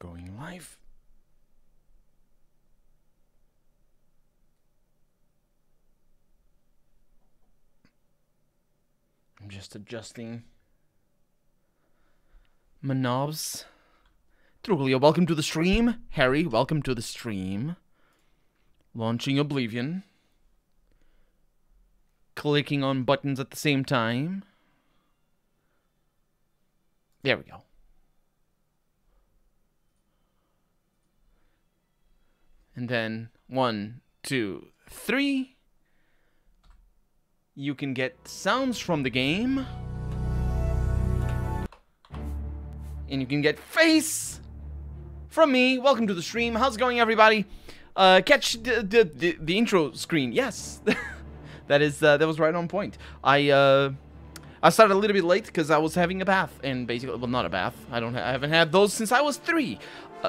Going live. I'm just adjusting my knobs. Truglio, welcome to the stream. Harry, welcome to the stream. Launching Oblivion. Clicking on buttons at the same time. There we go. And then 1, 2, 3. You can get sounds from the game. And you can get face from me. Welcome to the stream. How's it going, everybody? Catch the intro screen. Yes. that was right on point. I started a little bit late because I was having a bath, and basically, well, not a bath. I haven't had those since I was 3.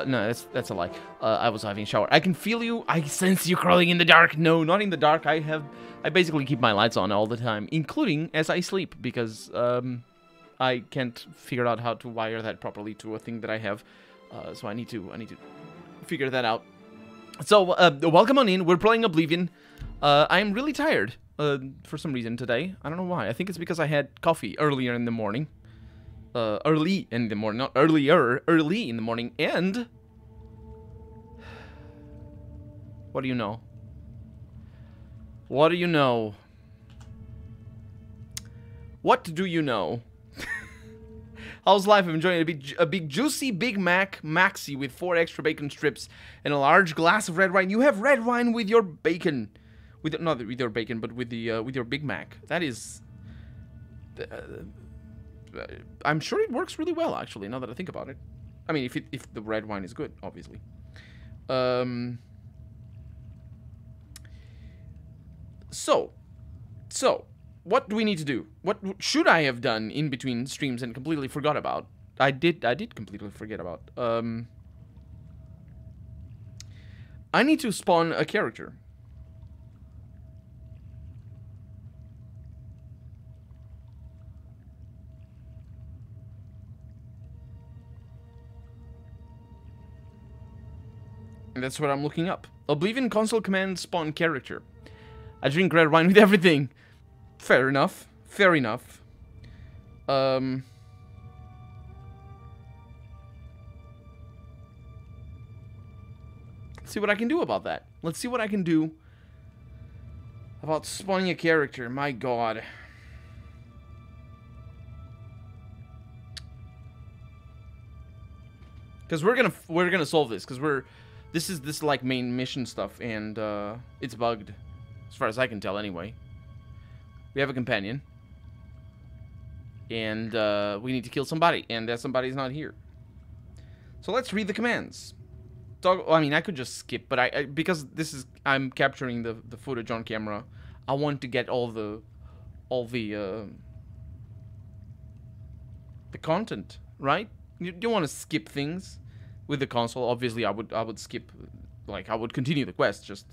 No, that's a lie. I was having a shower. I can feel you. I sense you crawling in the dark. No, not in the dark. I basically keep my lights on all the time, including as I sleep, because I can't figure out how to wire that properly to a thing that I have. So I need to figure that out. So welcome on in. We're playing Oblivion. I'm really tired for some reason today. I don't know why. I think it's because I had coffee earlier in the morning. Early in the morning, not earlier, early in the morning, and what do you know? What do you know? What do you know? How's life? I'm enjoying a big juicy Big Mac Maxi with 4 extra bacon strips and a large glass of red wine. You have red wine with your bacon, not with your bacon, but with your Big Mac. That is. I'm sure it works really well, actually, now that I think about it. I mean, if the red wine is good, obviously. So, what do we need to do? What should I have done in between streams and completely forgot about? I did completely forget about. I need to spawn a character. And that's what I'm looking up. Oblivion console command spawn character. I drink red wine with everything. Fair enough. Fair enough. Let's see what I can do about that. Let's see what I can do about spawning a character. My god. Because we're gonna solve this, because this is like main mission stuff, and it's bugged, as far as I can tell anyway. We have a companion, and we need to kill somebody, and that somebody's not here. So let's read the commands. I mean, I could just skip, but because I'm capturing the footage on camera, I want to get all the content, right? You don't want to skip things. With the console, obviously, I would skip, like, I would continue the quest, just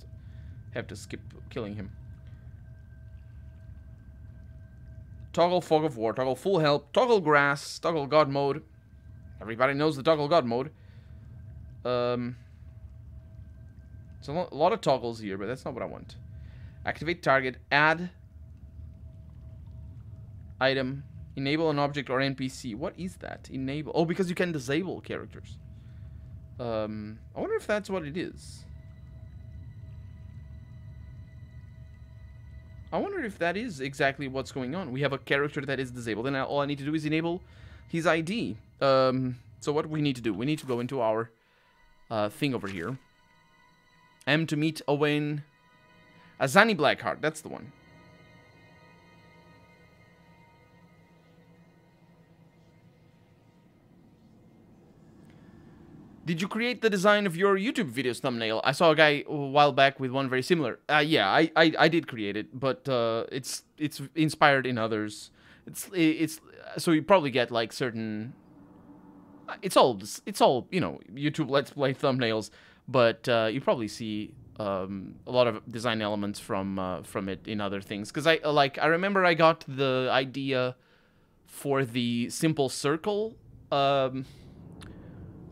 have to skip killing him. Toggle Fog of War, toggle Full Help, toggle Grass, toggle God Mode. Everybody knows the toggle God Mode. There's a lot of toggles here, but that's not what I want. Activate target, add item, enable an object or NPC. What is that? Enable. Oh, because you can disable characters. I wonder if that's what it is. I wonder if that is exactly what's going on. We have a character that is disabled, and all I need to do is enable his ID. So what we need to do, we need to go into our thing over here. M to meet Owen Azani Blackheart. That's the one. Did you create the design of your YouTube video's thumbnail? I saw a guy a while back with one very similar. Yeah, I did create it, but it's inspired in others. It's so you probably get like certain. It's all you know, YouTube Let's Play thumbnails, but you probably see a lot of design elements from it in other things. Because I remember I got the idea for the simple circle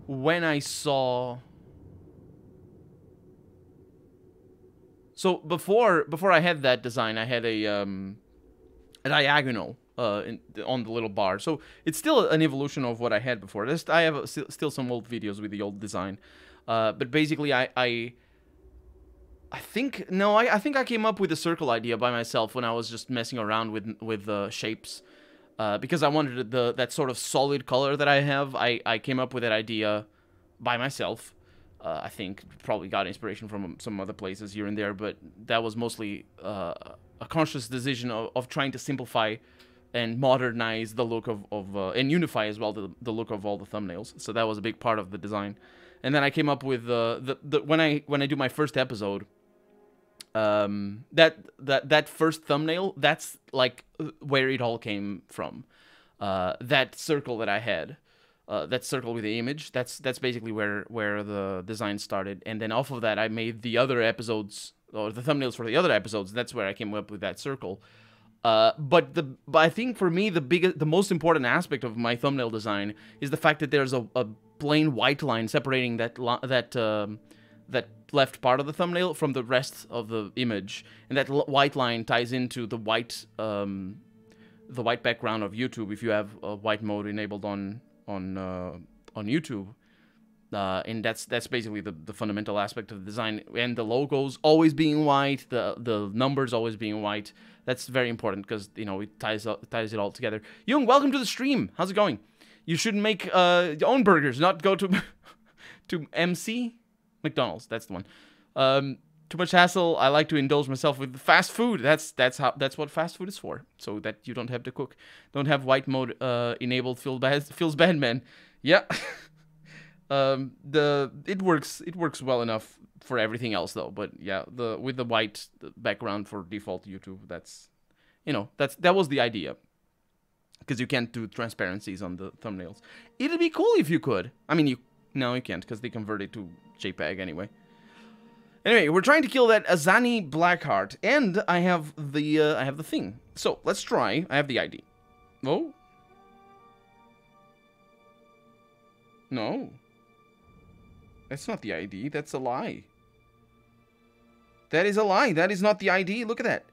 when I saw... So before I had that design, I had a diagonal on the little bar. So it's still an evolution of what I had before. I have still some old videos with the old design. But basically, I think I came up with the circle idea by myself when I was just messing around with shapes, because I wanted that sort of solid color that I have. I came up with that idea by myself. I think probably got inspiration from some other places here and there, but that was mostly a conscious decision of trying to simplify and modernize the look of and unify as well the look of all the thumbnails. So that was a big part of the design. And then I came up with when I do my first episode, that first thumbnail, that's like where it all came from. That circle that I had, that circle with the image, that's basically where the design started. And then off of that, I made the other episodes, or the thumbnails for the other episodes. That's where I came up with that circle. But I think for me, the most important aspect of my thumbnail design is the fact that there's a plain white line separating that left part of the thumbnail from the rest of the image, and that white line ties into the white background of YouTube if you have white mode enabled on YouTube. And that's basically the fundamental aspect of the design, and the logos always being white, the numbers always being white. That's very important because, you know, it ties it all together. Jung, welcome to the stream. How's it going? You should make your own burgers, not go to to MC McDonald's. That's the one. Too much hassle. I like to indulge myself with fast food. That's what fast food is for, so that you don't have to cook. Don't have white mode enabled. Feels bad, man. Yeah. It works well enough for everything else though. But yeah, with the white background for default YouTube, that was the idea. Because you can't do transparencies on the thumbnails. It'd be cool if you could. I mean, no, you can't, because they convert it to JPEG anyway. Anyway, we're trying to kill that Azani Blackheart, and I have the thing. So let's try. I have the ID. Oh. No. That's not the ID. That's a lie. That is a lie. That is not the ID. Look at that.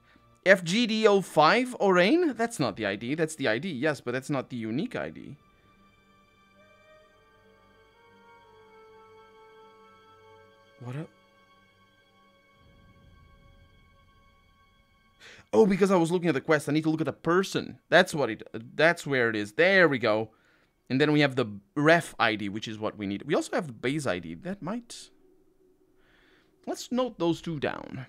FGD05 Orain? That's not the ID. That's the ID, yes, but that's not the unique ID. What up? Oh, because I was looking at the quest. I need to look at the person. That's where it is. There we go. And then we have the ref ID, which is what we need. We also have the base ID. That might... Let's note those two down.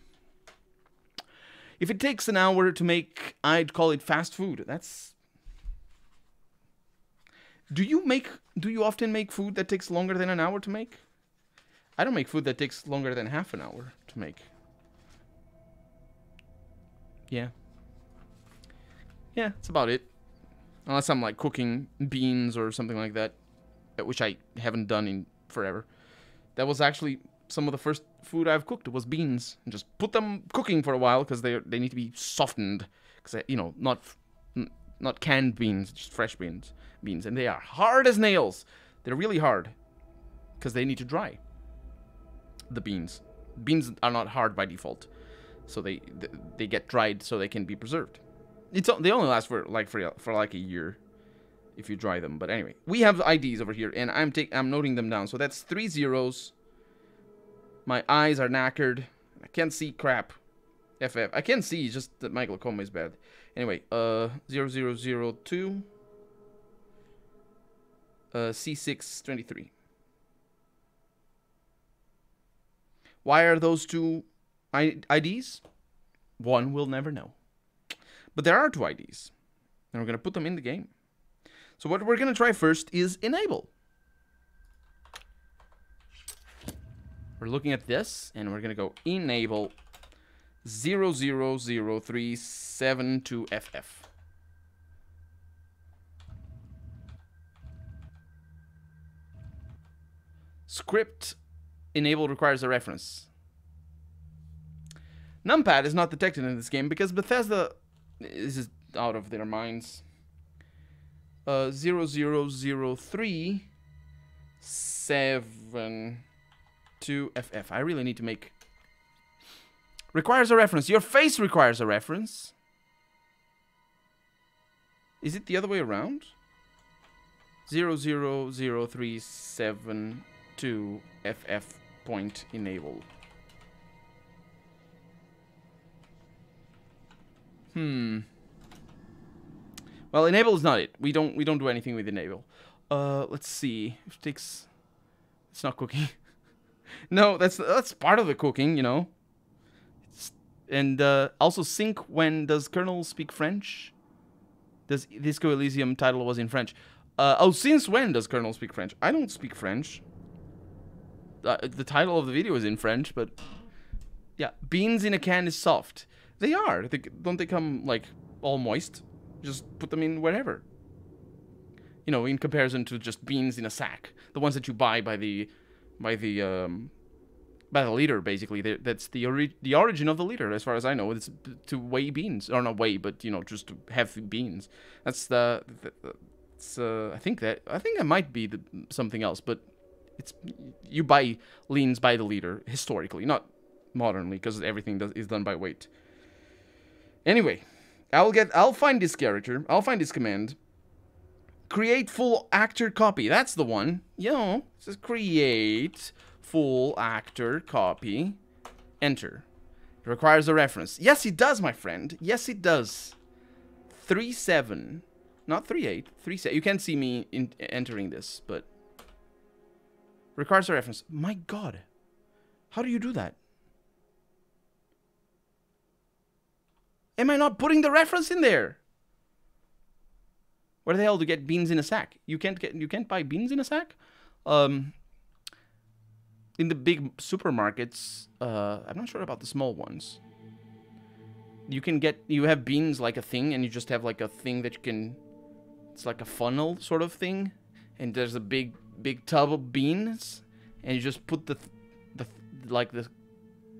If it takes an hour to make, I'd call it fast food. That's... Do you often make food that takes longer than an hour to make? I don't make food that takes longer than half an hour to make. Yeah. Yeah, that's about it. Unless I'm like cooking beans or something like that, which I haven't done in forever. That was actually some of the first food I've cooked was beans, and just put them cooking for a while because they need to be softened, because not canned beans, just fresh beans, and they are hard as nails. They're really hard because they need to dry. The beans are not hard by default, so they get dried so they can be preserved. They only last for like a year if you dry them. But anyway, we have IDs over here, and I'm noting them down. So that's 3 zeros. My eyes are knackered. I can't see crap. FF. I can see, just that my glaucoma is bad. Anyway, 0002 C623. Why are those two IDs? One will never know. But there are two IDs, and we're going to put them in the game. So what we're going to try first is enable. We're looking at this, and we're going to go enable 000372FF. Script enable requires a reference. Numpad is not detected in this game because Bethesda is out of their minds. 0003 I really need to make... Requires a reference. Your face requires a reference. Is it the other way around? 000372 FF point enable. Well, enable is not it. We don't do anything with enable. Let's see. It takes... It's not cooking. No, that's part of the cooking, you know. And also sync when does kernel speak French? Does Disco Elysium title was in French? Oh, since when does kernel speak French? I don't speak French. The title of the video is in French, but yeah, beans in a can is soft. They are. Don't they come like all moist? Just put them in wherever. You know, in comparison to just beans in a sack, the ones that you buy by the liter, basically. That's the origin of the liter, as far as I know. It's to weigh beans, or not weigh, but you know, just to have beans. That's I think that might be something else, but it's you buy leans by the liter historically, not modernly, because everything is done by weight. Anyway, I'll find this character. I'll find this command. Create full actor copy. That's the one. You know, it says create full actor copy. Enter. It requires a reference. Yes, it does, my friend. Yes, it does. 37, not 38. 37. You can't see me entering this, but requires a reference. My God, how do you do that? Am I not putting the reference in there? Where the hell to get beans in a sack? You can't buy beans in a sack? In the big supermarkets, I'm not sure about the small ones. You have beans like a thing, and you just have like a thing that you can, it's like a funnel sort of thing, and there's a big tub of beans, and you just put the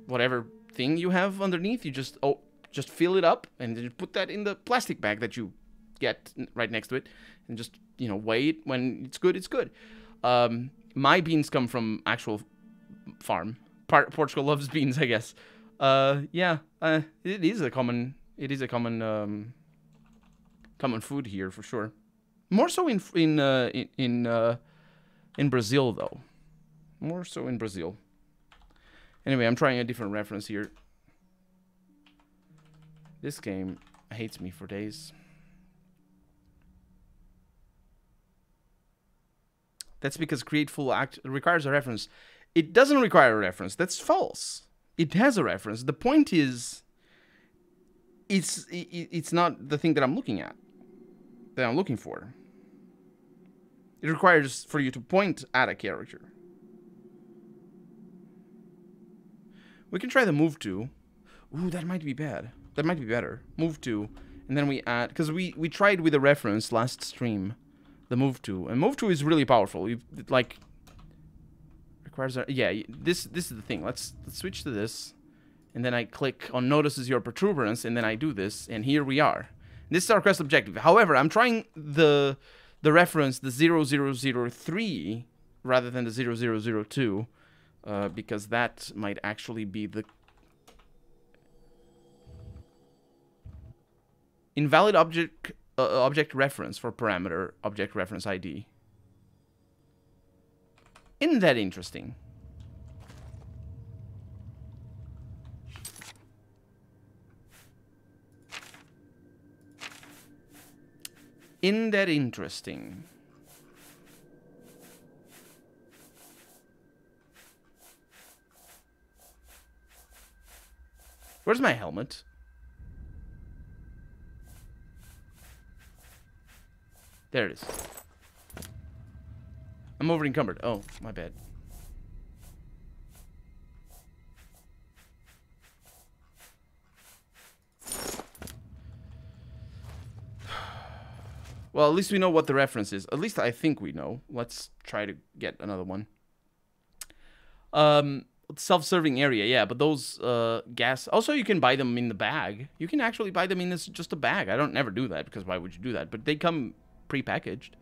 whatever thing you have underneath, you just fill it up, and then you put that in the plastic bag that you get right next to it, and just, you know, weigh it. When it's good, it's good. My beans come from actual farm. Portugal loves beans, I guess. Yeah, it is a common common food here for sure. More so in Brazil though. More so in Brazil. Anyway, I'm trying a different reference here. This game hates me for days. That's because create full act requires a reference. It doesn't require a reference. That's false. It has a reference. The point is, it's not the thing that I'm looking at, that I'm looking for. It requires for you to point at a character. We can try the move to. Ooh, that might be bad. That might be better. Move to, and then we add, because we tried with a reference last stream. The move to, and move to is really powerful. Like requires a, yeah. This is the thing. Let's switch to this, and then I click on notices your protuberance, and then I do this, and here we are. This is our quest objective. However, I'm trying the reference, the 0003 rather than the 0002, because that might actually be the invalid object reference for parameter object reference ID. Isn't that interesting? Isn't that interesting? Where's my helmet? There it is. I'm over encumbered. Oh, my bad. Well, at least we know what the reference is. At least I think we know. Let's try to get another one. Self-serving area, yeah, but those gas... Also, you can buy them in the bag. You can actually buy them in just a bag. I don't never do that, because why would you do that? But they come pre-packaged.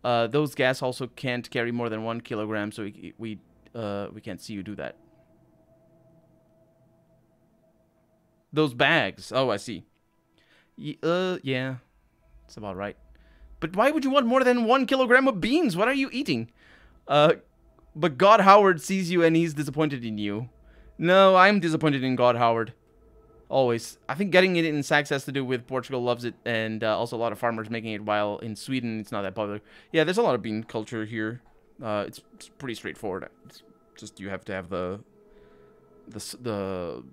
Those gas also can't carry more than 1 kilogram, so we can't see you do that. Those bags. Oh, I see. Yeah. That's about right. But why would you want more than 1 kilogram of beans? What are you eating? But God Howard sees you and he's disappointed in you. No, I'm disappointed in God Howard. Always. I think getting it in sacks has to do with Portugal loves it, and also a lot of farmers making it, while in Sweden it's not that popular. Yeah, there's a lot of bean culture here. It's pretty straightforward. It's just you have to have the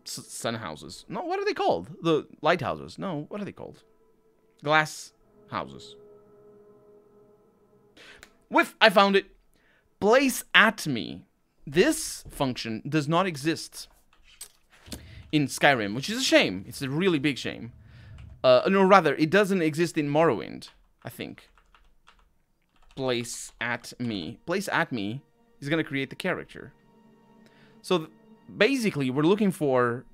sun houses. No, what are they called? The lighthouses. No, what are they called? Glass houses. Whiff! I found it. Place at me. This function does not exist in Skyrim, which is a shame. It's a really big shame. No, rather, it doesn't exist in Morrowind, I think. Place at me. Place at me is going to create the character. So, basically, we're looking for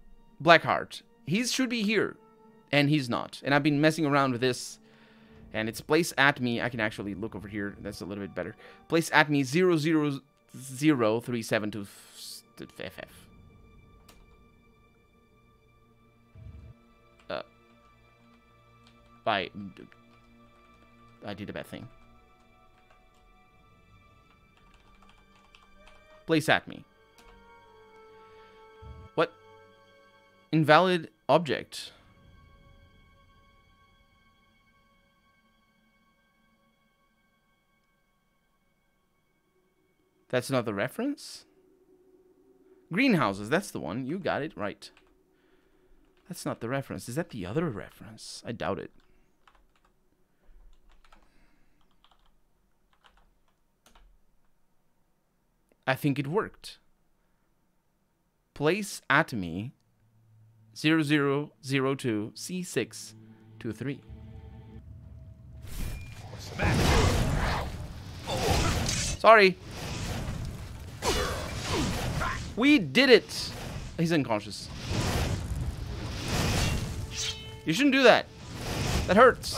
Blackheart. He should be here, and he's not. And I've been messing around with this, and it's place at me. I can actually look over here. That's a little bit better. Place at me 00037 FF. I did a bad thing. Place at me. What? Invalid object. That's not the reference? Greenhouses, that's the one. You got it right. That's not the reference. Is that the other reference? I doubt it. I think it worked. Place at me 0002 C623. Sorry. We did it. He's unconscious. You shouldn't do that. That hurts.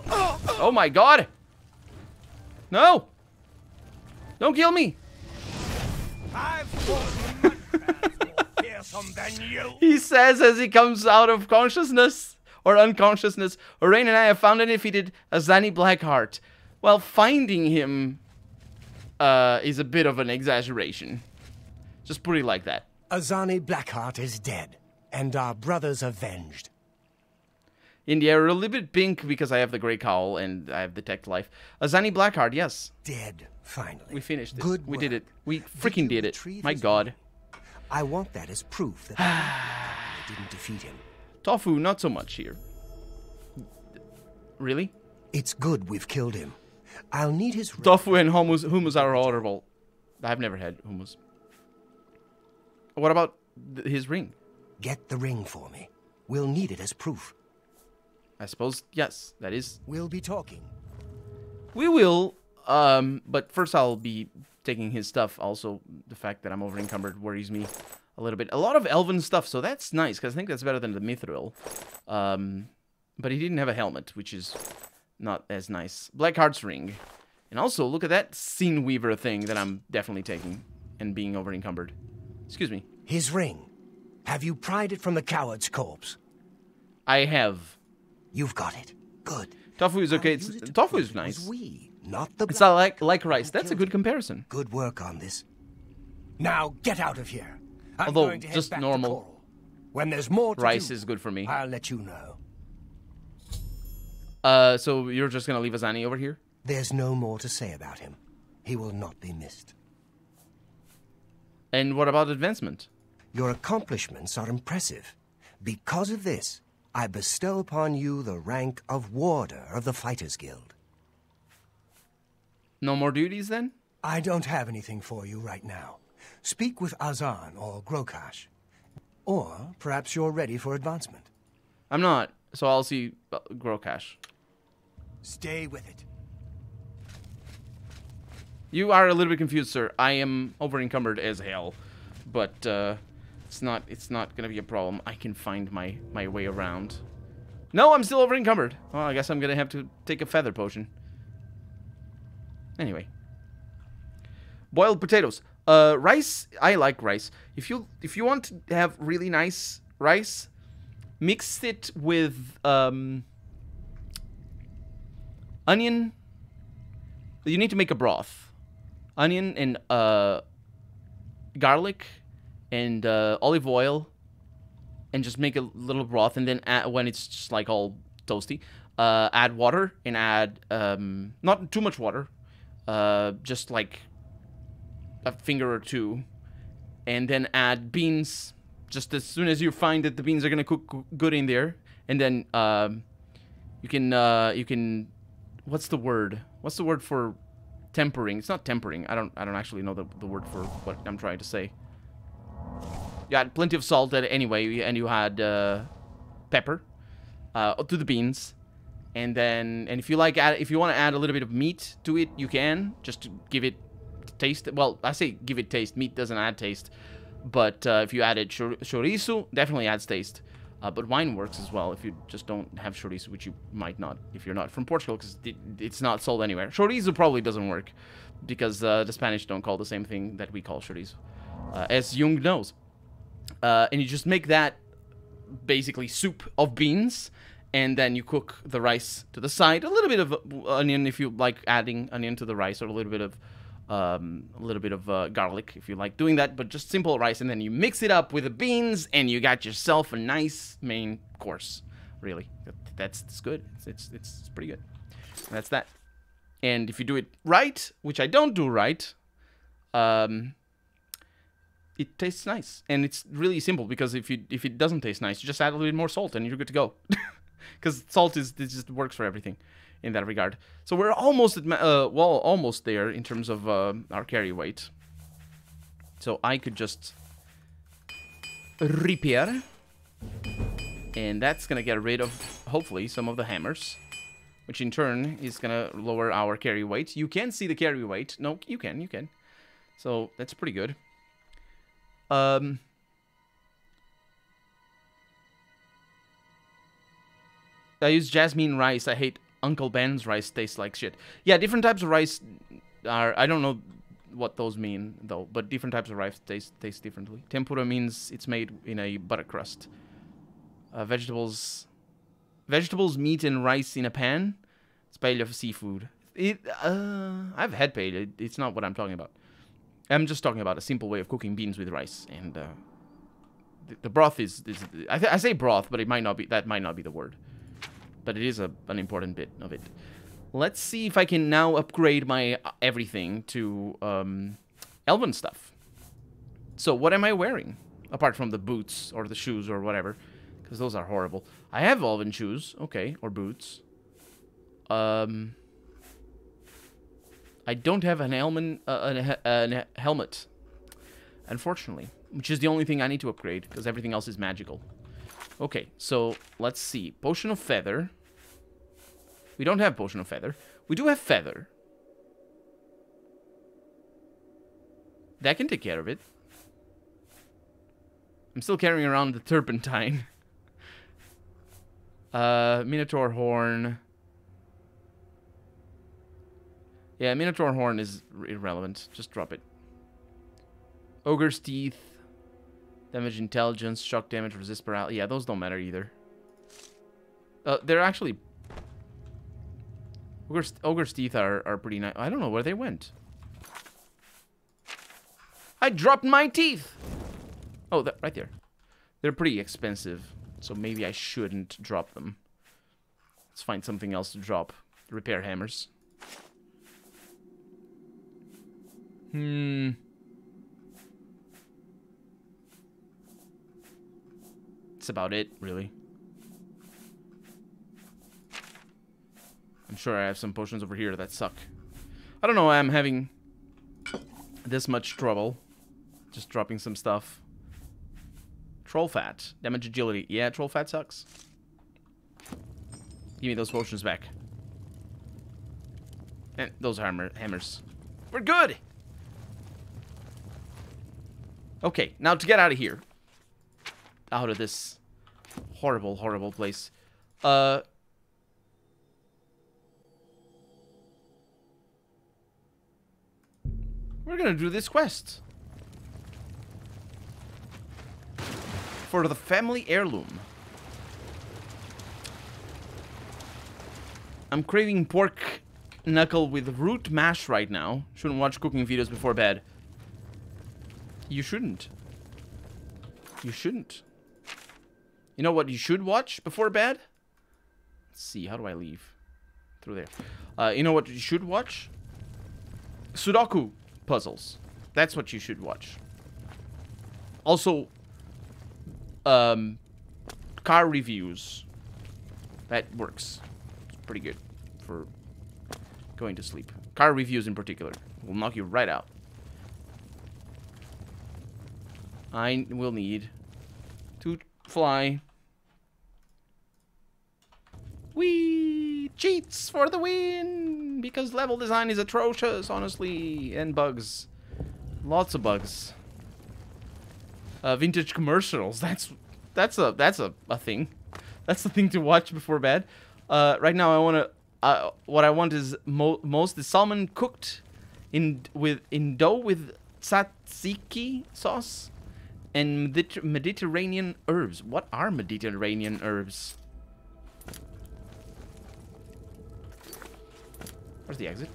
Oh my god. No. Don't kill me. He says as he comes out of consciousness or unconsciousness, Orain and I have found and defeated Azani Blackheart. Well, finding him is a bit of an exaggeration. Just put it like that. Azani Blackheart is dead, and our brothers avenged. India, we're a little bit pink because I have the Grey Cowl and I have Detect Life. Azani Blackheart, yes. Dead, finally. We finished it. Good we work. did it. We freaking did it. My god. I want that as proof that I didn't defeat him. Tofu, not so much here. Really? It's good we've killed him. I'll need his... Tofu and hummus are horrible. I've never had hummus. What about his ring? Get the ring for me. We'll need it as proof. I suppose, yes, that is... We'll be talking. We will, but first I'll be taking his stuff. Also, the fact that I'm over-encumbered worries me a little bit. A lot of elven stuff, so that's nice, because I think that's better than the Mithril. But he didn't have a helmet, which is not as nice. Blackheart's ring. And also, look at that Scene Weaver thing that I'm definitely taking and being over-encumbered. Excuse me. His ring. Have you pried it from the coward's corpse? I have. You've got it. Good. Tofu is okay. Tofu is nice. We, not the it's not like rice. That's a good comparison. Good work on this. Now get out of here. I'm Although going to head just back normal to Coral. When there's more to rice do, is good for me. I'll let you know. So you're just gonna leave Azani over here? There's no more to say about him. He will not be missed. And what about advancement? Your accomplishments are impressive. Because of this, I bestow upon you the rank of Warder of the Fighters Guild. No more duties, then? I don't have anything for you right now. Speak with Azan or Grokash. Or perhaps you're ready for advancement. I'm not, so I'll see Grokash. Stay with it. You are a little bit confused, sir. I am over-encumbered as hell. But, it's not gonna be a problem. I can find my way around. No, I'm still over-encumbered. Well, I guess I'm gonna have to take a feather potion. Anyway. Boiled potatoes. Rice, I like rice. If you want to have really nice rice, mix it with onion. You need to make a broth. Onion and garlic and olive oil, and just make a little broth, and then when it's just like all toasty, add water and add not too much water, just like a finger or two, and then add beans just as soon as you find that the beans are gonna cook good in there, and then you can what's the word for tempering? It's not tempering. I don't actually know the word for what I'm trying to say. You add plenty of salt anyway, and you add pepper to the beans, and if you want to add a little bit of meat to it, you can, just to give it taste. Well, I say give it taste. Meat doesn't add taste, but if you added chorizo, definitely adds taste. But wine works as well if you just don't have chorizo, which you might not if you're not from Portugal, because it's not sold anywhere. Chorizo probably doesn't work because the Spanish don't call the same thing that we call chorizo, as Jung knows. And you just make that basically soup of beans, and then you cook the rice to the side. A little bit of onion if you like adding onion to the rice, or a little bit of garlic if you like doing that, but just simple rice, and then you mix it up with the beans, and you got yourself a nice main course. Really, that's good. It's pretty good. And that's that. And if you do it right, which I don't do right, it tastes nice, and it's really simple, because if it doesn't taste nice, you just add a little bit more salt, and you're good to go. Because salt it just works for everything in that regard. So we're almost at almost there in terms of our carry weight. So I could just repair, and that's gonna get rid of hopefully some of the hammers, which in turn is gonna lower our carry weight. You can see the carry weight. No, you can. So that's pretty good. I use jasmine rice. I hate Uncle Ben's rice. Tastes like shit. Yeah, different types of rice are... I don't know what those mean, though, but different types of rice taste differently. Tempura means it's made in a butter crust. Vegetables, meat, and rice in a pan. It's paella for seafood. I've had paella. It's not what I'm talking about. I'm just talking about a simple way of cooking beans with rice, and the broth is I say broth, but it might not be. That might not be the word, but it is an important bit of it. Let's see if I can now upgrade my everything to elven stuff. So what am I wearing apart from the boots or the shoes or whatever? Because those are horrible. I have elven shoes, okay, or boots. I don't have an helmet, unfortunately, which is the only thing I need to upgrade, because everything else is magical. Okay, so let's see. Potion of Feather. We don't have Potion of Feather. We do have Feather. That can take care of it. I'm still carrying around the Turpentine. Minotaur Horn. Yeah, Minotaur Horn is irrelevant. Just drop it. Ogre's Teeth. Damage Intelligence. Shock damage. Resist paralysis. Yeah, those don't matter either. They're actually... Ogre's Teeth are pretty nice. I don't know where they went. I dropped my teeth! Oh, right there. They're pretty expensive, so maybe I shouldn't drop them. Let's find something else to drop. Repair hammers. That's about it, really. I'm sure I have some potions over here that suck. I don't know why I'm having this much trouble just dropping some stuff. Troll Fat. Damage Agility. Yeah, Troll Fat sucks. Give me those potions back. And those hammers. We're good! Okay, now to get out of here. Out of this horrible, horrible place. We're gonna do this quest. For the family heirloom. I'm craving pork knuckle with root mash right now. Shouldn't watch cooking videos before bed. You shouldn't. You shouldn't. You know what you should watch before bed? Let's see, how do I leave? Through there. You know what you should watch? Sudoku puzzles. That's what you should watch. Also, car reviews. That works. It's pretty good for going to sleep. Car reviews in particular will knock you right out. I will need to fly. Whee! Cheats for the win! Because level design is atrocious, honestly. And bugs. Lots of bugs. Vintage commercials. That's a thing. That's the thing to watch before bed. Right now I want to what I want is most is salmon cooked in dough with tzatziki sauce and Mediterranean herbs. What are Mediterranean herbs? Where's the exit?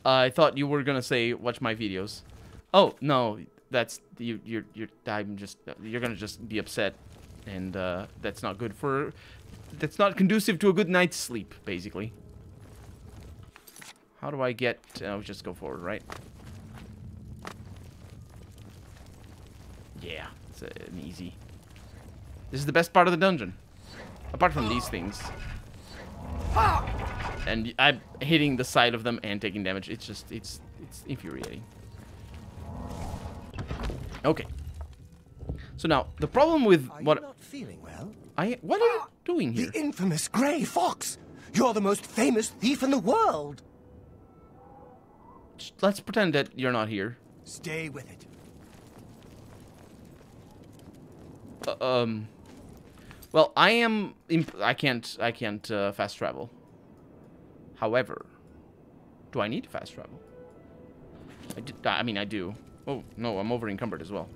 I thought you were gonna say watch my videos. Oh no, that's you're gonna just be upset, and that's not good for. That's not conducive to a good night's sleep, basically. How do I get? Just go forward, right? Yeah, it's an easy. This is the best part of the dungeon, apart from these things. And I'm hitting the side of them and taking damage. It's just, it's infuriating. Okay. So now, the problem with what... Are you not feeling well? What are you doing here? The infamous Grey Fox! You're the most famous thief in the world! Let's pretend that you're not here. Stay with it. Well, I can't fast travel. However, do I need to fast travel? I mean, I do. Oh, no, I'm over encumbered as well.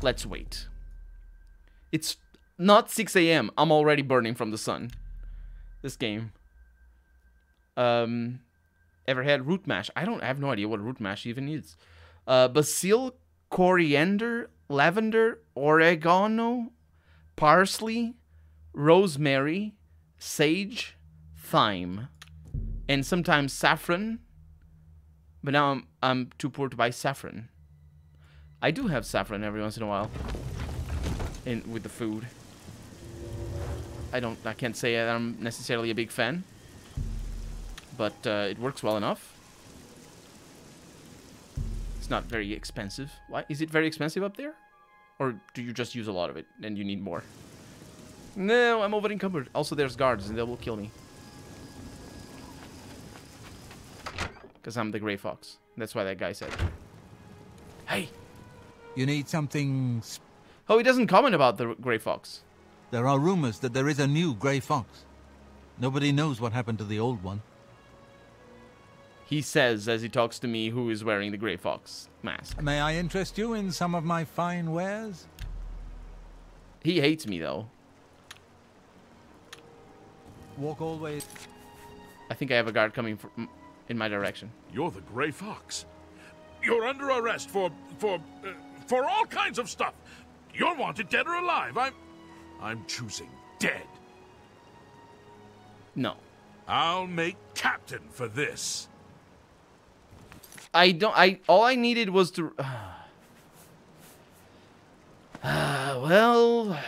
Let's wait. It's not 6 a.m. I'm already burning from the sun. This game. Ever had root mash? I have no idea what root mash even is. Basil, coriander, lavender, oregano, parsley, rosemary, sage, thyme, and sometimes saffron. But now I'm too poor to buy saffron. I do have saffron every once in a while. With the food. I can't say that I'm necessarily a big fan. But it works well enough. It's not very expensive. Why? Is it very expensive up there? Or do you just use a lot of it and you need more? No, I'm over encumbered. Also, there's guards and they will kill me. Because I'm the Grey Fox. That's why that guy said. Hey! You need something... Oh, he doesn't comment about the Grey Fox. There are rumors that there is a new Grey Fox. Nobody knows what happened to the old one. He says as he talks to me who is wearing the Grey Fox mask. May I interest you in some of my fine wares? He hates me, though. Walk always. I think I have a guard coming in my direction. You're the Grey Fox. You're under arrest for all kinds of stuff. You're wanted dead or alive. I'm choosing dead. No. I'll make captain for this. All I needed was to... well...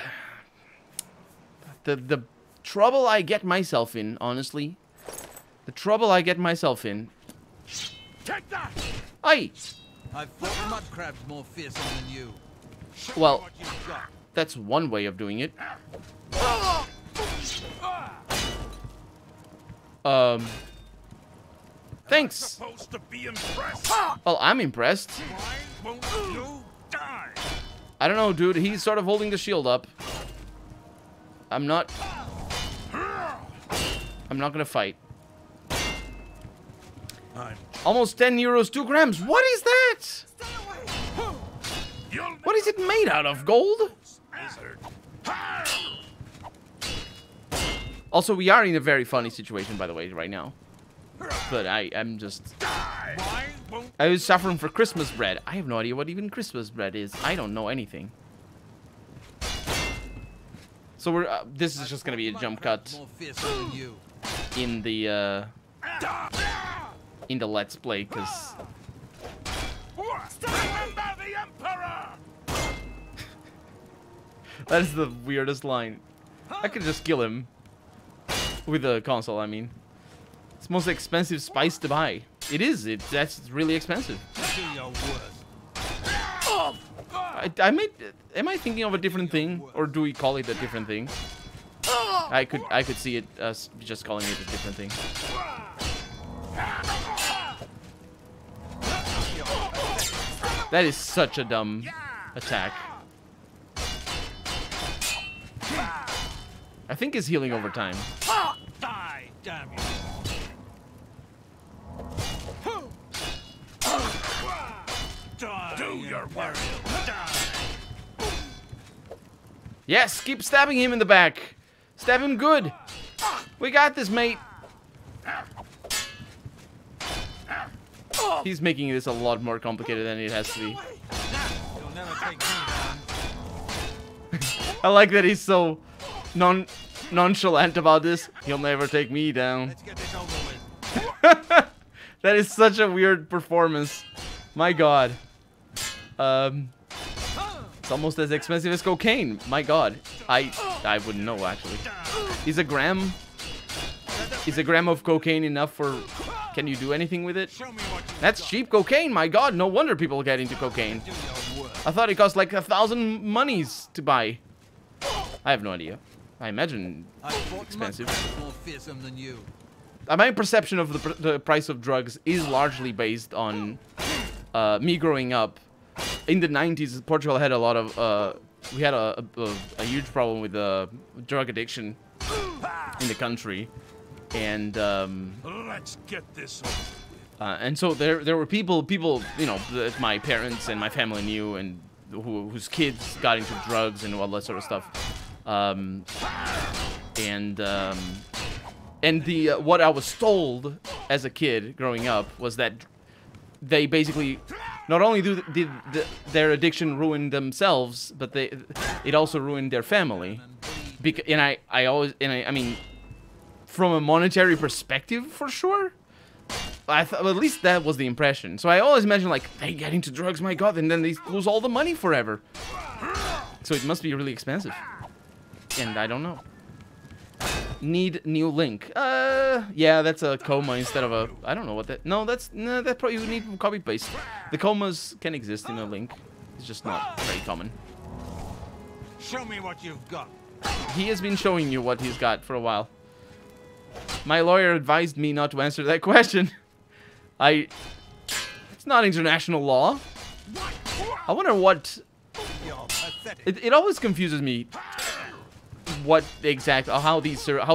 The trouble I get myself in, honestly. The trouble I get myself in... Take that! Aye! I've fought mud crabs more fearsome than you. Well, that's one way of doing it. Thanks. Supposed to be impressed. Well, I'm impressed. Why won't you die? I don't know, dude. He's sort of holding the shield up. I'm not gonna fight. Almost 10 euros, 2 grams. What is that? What is it made out of? Gold? Also, we are in a very funny situation, by the way, right now. But I'm just... I was suffering for Christmas bread. I have no idea what even Christmas bread is. I don't know anything. So we're... this is just gonna be a jump cut in the Let's Play, because... That is the weirdest line. I could just kill him. With the console, I mean. It's the most expensive spice to buy. It is. That's really expensive. Am I thinking of a different thing, or do we call it a different thing? I could see it as just calling it a different thing. That is such a dumb attack. I think he's healing over time. Die, damn you. Do your work. Yes, keep stabbing him in the back. Stab him good. We got this, mate. He's making this a lot more complicated than it has to be. You'll never take me down. I like that he's so nonchalant about this. He'll never take me down. Let's get this over with. That is such a weird performance. My god. It's almost as expensive as cocaine. My god. I wouldn't know, actually. Is a gram of cocaine enough for... Can you do anything with it? That's cheap cocaine, my god. No wonder people get into cocaine. I thought it cost like 1,000 monies to buy. I have no idea. I imagine expensive. More fearsome than you. My perception of the price of drugs is largely based on me growing up. In the 90s, Portugal had a lot of... we had a huge problem with drug addiction in the country. And Let's get this over with. and so there were people, you know, that my parents and my family knew, and whose kids got into drugs and all that sort of stuff. What I was told as a kid growing up was that they basically not only did their addiction ruin themselves, but it also ruined their family. I mean, from a monetary perspective, for sure. At least that was the impression. So I always imagine, like, they get into drugs, my god, and then they lose all the money forever. So it must be really expensive. And I don't know. Need new link. Yeah, that's a coma instead of a... I don't know what that... No, that probably you need copy paste. The comas can exist in a link. It's just not very common. Show me what you've got. He has been showing you what he's got for a while. My lawyer advised me not to answer that question. It's not international law. I wonder what... It always confuses me what how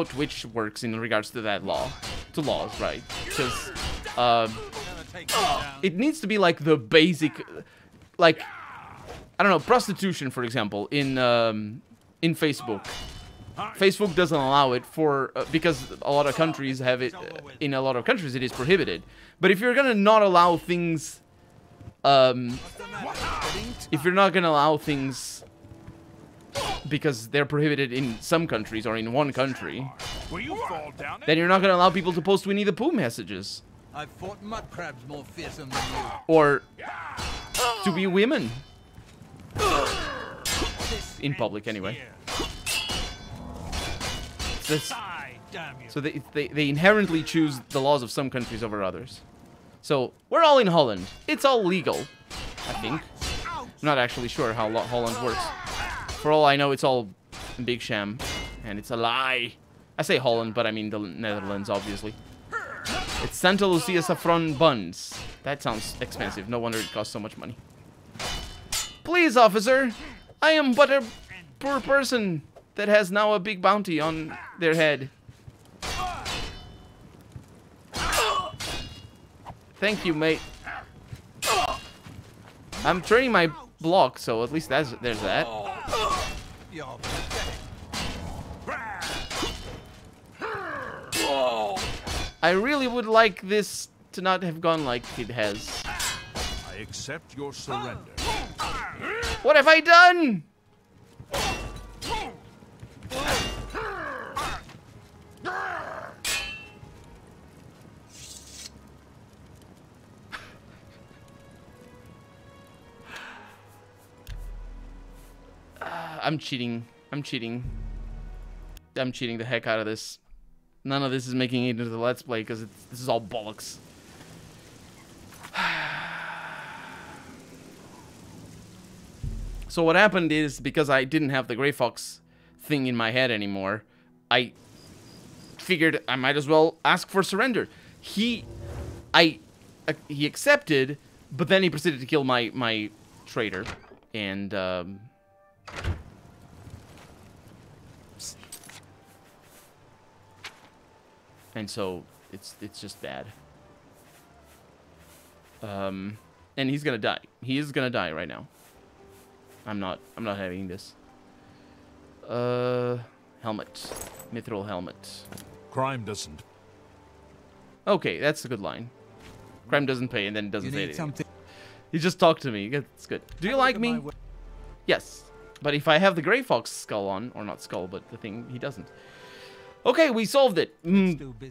Twitch works in regards to that law. To laws, right? Because it needs to be like the basic, like, I don't know, prostitution, for example, in Facebook. Facebook doesn't allow it because a lot of countries have it. In a lot of countries, it is prohibited. But if you're gonna not allow things, if you're not gonna allow things because they're prohibited in some countries or in one country, then you're not gonna allow people to post Winnie the Pooh messages. I've fought mud crabs more fearsome than you. Or to be women in public, anyway. So they inherently choose the laws of some countries over others. So we're all in Holland. It's all legal, I think. I'm not actually sure how Holland works. For all I know, it's all a big sham, and it's a lie. I say Holland, but I mean the Netherlands, obviously. It's Santa Lucia saffron buns. That sounds expensive. No wonder it costs so much money. Please, officer. I am but a poor person. that has now a big bounty on their head. Thank you, mate. I'm turning my block, so at least there's that. I really would like this to not have gone like it has. I accept your surrender. What have I done? I'm cheating. I'm cheating. I'm cheating the heck out of this. None of this is making it into the Let's Play because this is all bollocks. So what happened is, because I didn't have the Grey Fox thing in my head anymore, I figured I might as well ask for surrender. He accepted, but then he proceeded to kill my traitor, and so it's just bad. And he's gonna die. He is gonna die right now. I'm not having this. Helmet. Mithril helmet. Crime doesn't. Okay, that's a good line. Crime doesn't pay, and then it doesn't say anything. He just talked to me. It's good. Do you like me? Yes. But if I have the Grey Fox skull on, or not skull, but the thing, he doesn't. Okay, we solved it.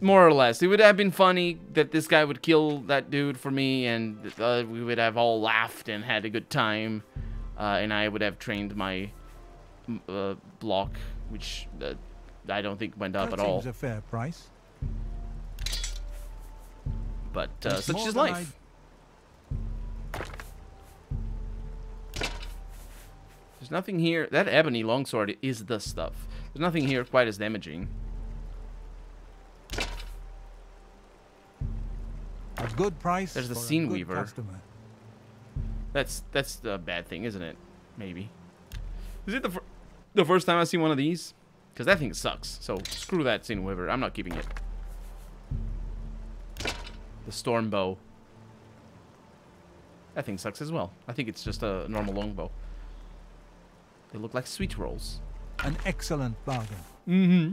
More or less. It would have been funny that this guy would kill that dude for me, and we would have all laughed and had a good time. And I would have trained my block, which I don't think went up at all. Seems a fair price. But such is life. There's nothing here. That ebony longsword is the stuff. There's nothing here quite as damaging. A good price. There's the for a Scene good Weaver. customer. That's the bad thing, isn't it? Maybe. Is it the first time I've seen one of these? Because that thing sucks. So screw that Scene Weaver. I'm not keeping it. The Storm Bow. That thing sucks as well. I think it's just a normal longbow. They look like sweet rolls. An excellent bargain. Mm-hmm.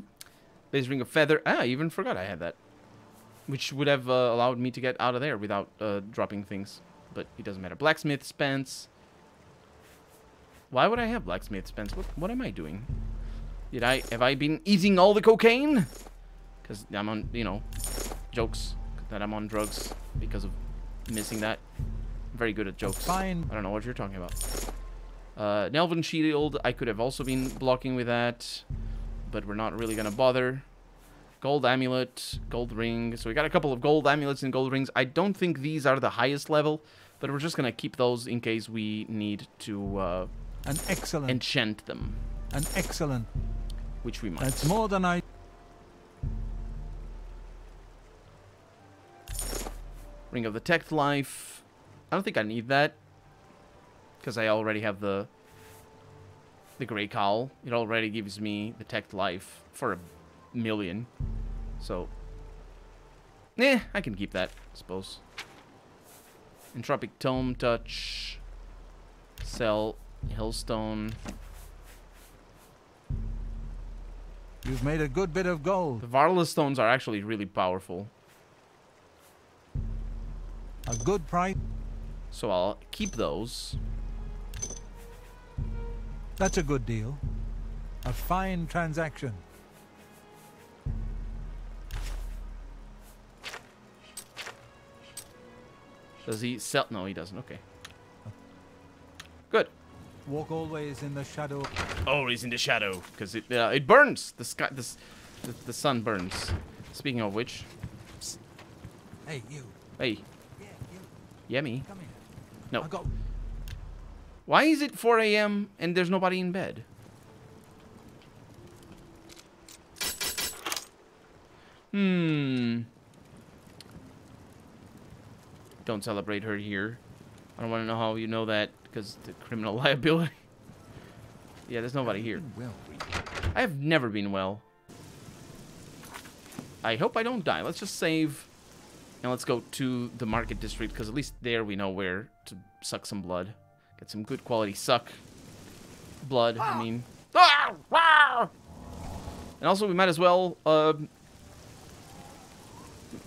Base Ring of Feather. Ah, I even forgot I had that. Which would have allowed me to get out of there without dropping things. But it doesn't matter. Blacksmith Spence. Why would I have Blacksmith Spence? What am I doing? Have I been eating all the cocaine? Because I'm on, jokes that I'm on drugs because of missing that. I'm very good at jokes. Fine. I don't know what you're talking about. Nelvin Shield, I could have also been blocking with that, but we're not really gonna bother. Gold amulet, gold ring. So we got a couple of gold amulets and gold rings. I don't think these are the highest level, but we're just gonna keep those in case we need to an excellent enchant them. An excellent. Which we might. That's more than I. Ring of the Detect Life. I don't think I need that, because I already have the Grey Cowl. It already gives me Detect Life for 1,000,000. So, I can keep that, I suppose. Entropic Tome Touch. Sell Hillstone. You've made a good bit of gold. The Varla Stones are actually really powerful. A good price. So I'll keep those. That's a good deal. A fine transaction. Does he sell? No, he doesn't. Okay. Good. Walk always in the shadow. Always in the shadow, because it burns. The sky, the sun burns. Speaking of which. Psst. Hey, you. Hey. Yeah, you. Yeah, me. Come here. No. I got. Why is it 4 a.m. and there's nobody in bed? Don't celebrate her here. I don't want to know how you know that, because the criminal liability. Yeah, there's nobody here. I have never been well. I hope I don't die. Let's just save. And let's go to the market district, because at least there we know where to suck some blood. Get some good quality suck blood, I mean. And also we might as well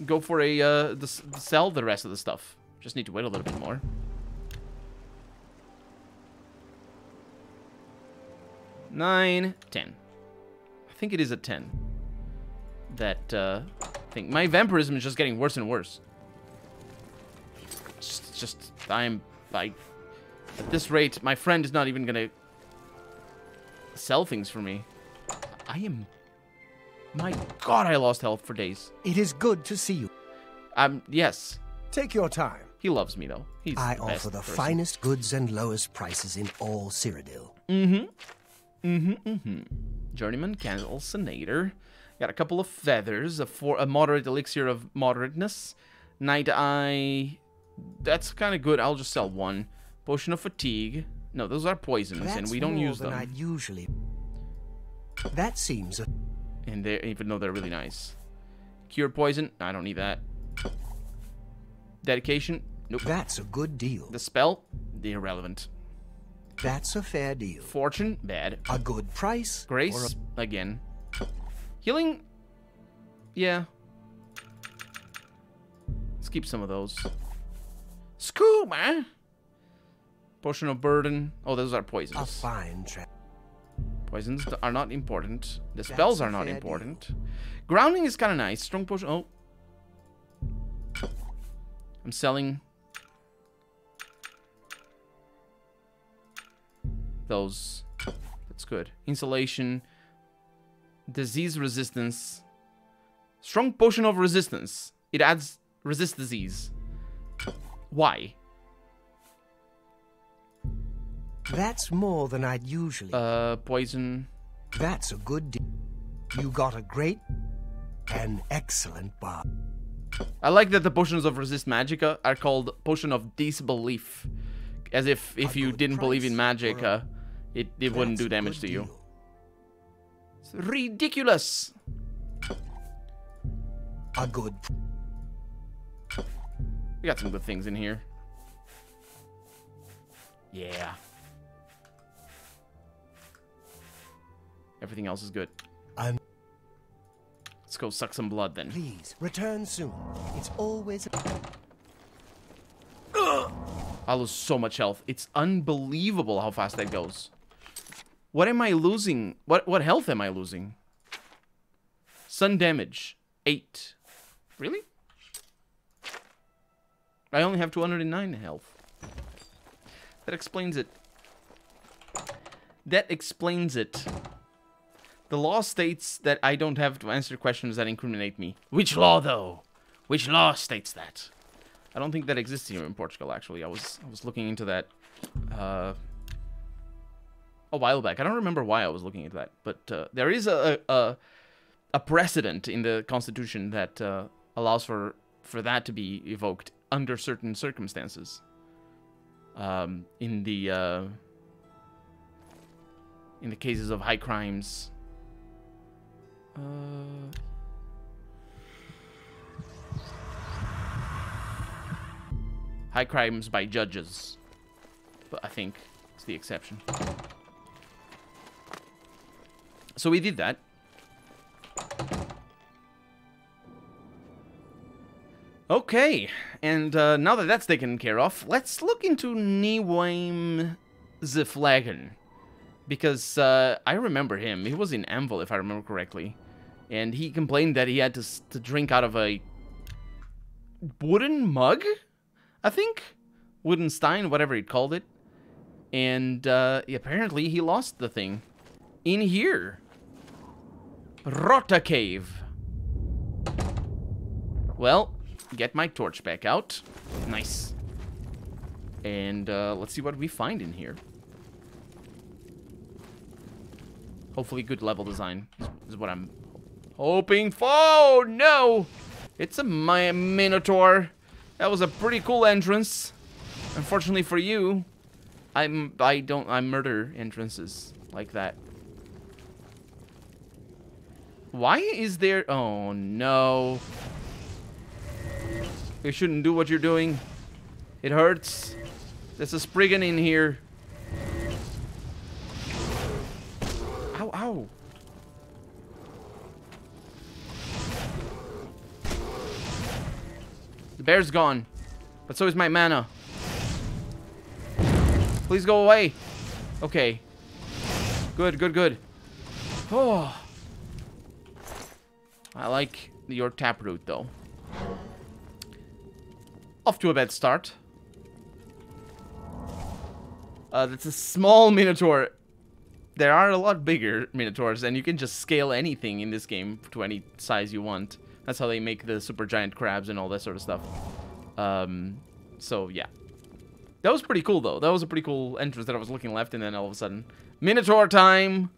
go for a sell the rest of the stuff. Just need to wait a little bit more. Nine, 10. I think it is a 10. That thing. My vampirism is just getting worse and worse. At this rate, my friend is not even gonna sell things for me. My God, I lost health for days. It is good to see you. Yes. Take your time. He loves me, though. He's I the best offer the person. finest goods and lowest prices in all Cyrodiil. Journeyman Calcinator. Got a couple of feathers, a moderate elixir of moderateness. Night Eye. That's kind of good. I'll just sell one. Potion of fatigue. No, those are poisons, and we don't use them. I'd usually. That seems. And even though they're really nice. Cure poison. I don't need that. Dedication. Nope. That's a good deal. The spell. Irrelevant. That's a fair deal. Fortune. Bad. A good price. Grace. Again. Healing. Yeah. Let's keep some of those. Scuba. Potion of burden. Oh, those are poisons. A fine trap. Poisons are not important. The spells are not important. Grounding is kind of nice. Strong potion. Oh. I'm selling those. That's good. Insulation. Disease resistance. Strong potion of resistance. It adds resist disease. Why? That's more than I'd usually. Poison. That's a good deal. You got a great and excellent bar. I like that the potions of resist magicka are called potion of disbelief. As if you didn't believe in magic, it wouldn't do damage to you. It's ridiculous. A good. We got some good things in here. Yeah. Everything else is good. Let's go suck some blood then. Please return soon. It's always. I lose so much health. It's unbelievable how fast that goes. What am I losing? What health am I losing? Sun damage 8. Really? I only have 209 health. That explains it. That explains it. The law states that I don't have to answer questions that incriminate me. Which law, though? Which law states that? I don't think that exists here in Portugal, actually. I was looking into that a while back. I don't remember why I was looking into that. But there is a precedent in the Constitution that allows for that to be evoked under certain circumstances. In the cases of high crimes. High crimes by judges, but I think it's the exception. So we did that. Okay, and now that that's taken care of, let's look into Niwaim the Flagon. Because I remember him. He was in Anvil, if I remember correctly. And he complained that he had to drink out of a wooden mug, I think? Wooden stein, whatever he called it. And apparently he lost the thing. In here. Rota Cave. Well, get my torch back out. Nice. And let's see what we find in here. Hopefully good level design is what I'm hoping for. Oh, no! It's a Minotaur. That was a pretty cool entrance. Unfortunately for you, I murder entrances like that. Why is there... Oh, no. You shouldn't do what you're doing. It hurts. There's a Spriggan in here. Ow, ow. The bear's gone. But so is my mana. Please go away. Okay. Good, good, good. Oh. I like your taproot, though. Off to a bad start. That's a small Minotaur. There are a lot bigger Minotaurs, and you can just scale anything in this game to any size you want. That's how they make the super giant crabs and all that sort of stuff. So, yeah. That was pretty cool, though. That was a pretty cool entrance that I was looking left, and then all of a sudden... Minotaur time!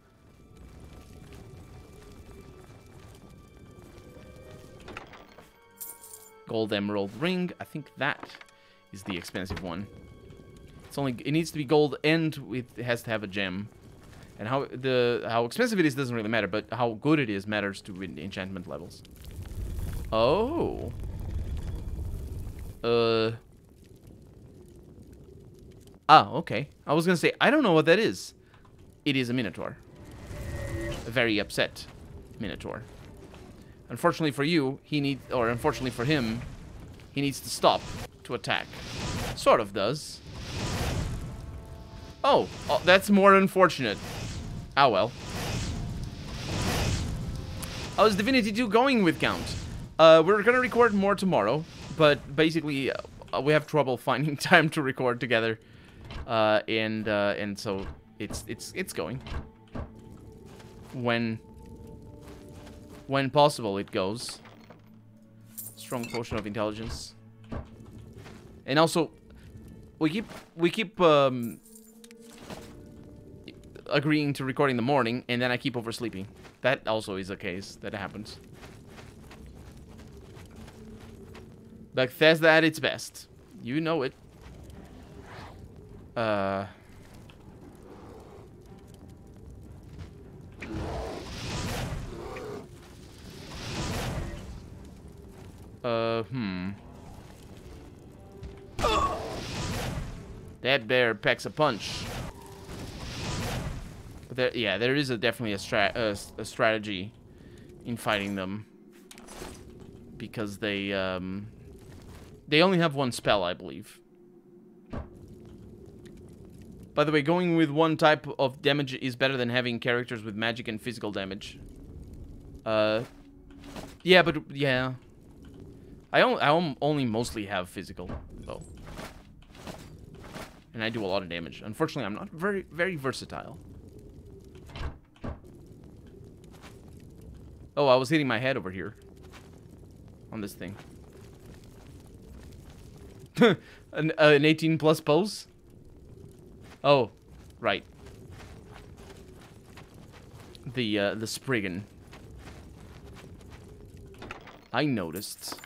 Gold emerald ring. I think that is the expensive one. It's only... It needs to be gold, and it has to have a gem. And how expensive it is doesn't really matter, but how good it is matters to enchantment levels. Oh. Ah, okay. I was gonna say, I don't know what that is. It is a Minotaur. A very upset Minotaur. Unfortunately for you, unfortunately for him, he needs to stop to attack. Sort of does. Oh, that's more unfortunate. Ah, well. How's Divinity 2 going with Count? We're gonna record more tomorrow, but basically, we have trouble finding time to record together. And so it's going. When possible, it goes. Strong potion of intelligence. And also, we keep agreeing to record in the morning, and then I keep oversleeping. That also is a case that happens. Bethesda at its best. You know it. That bear packs a punch. But there is definitely a strategy in fighting them, because they only have one spell, I believe. By the way, going with one type of damage is better than having characters with magic and physical damage. Yeah, but yeah, I only mostly have physical though, and I do a lot of damage. Unfortunately, I'm not very versatile. Oh, I was hitting my head over here on this thing. an 18+ pose. Oh, right. The Spriggan. I noticed.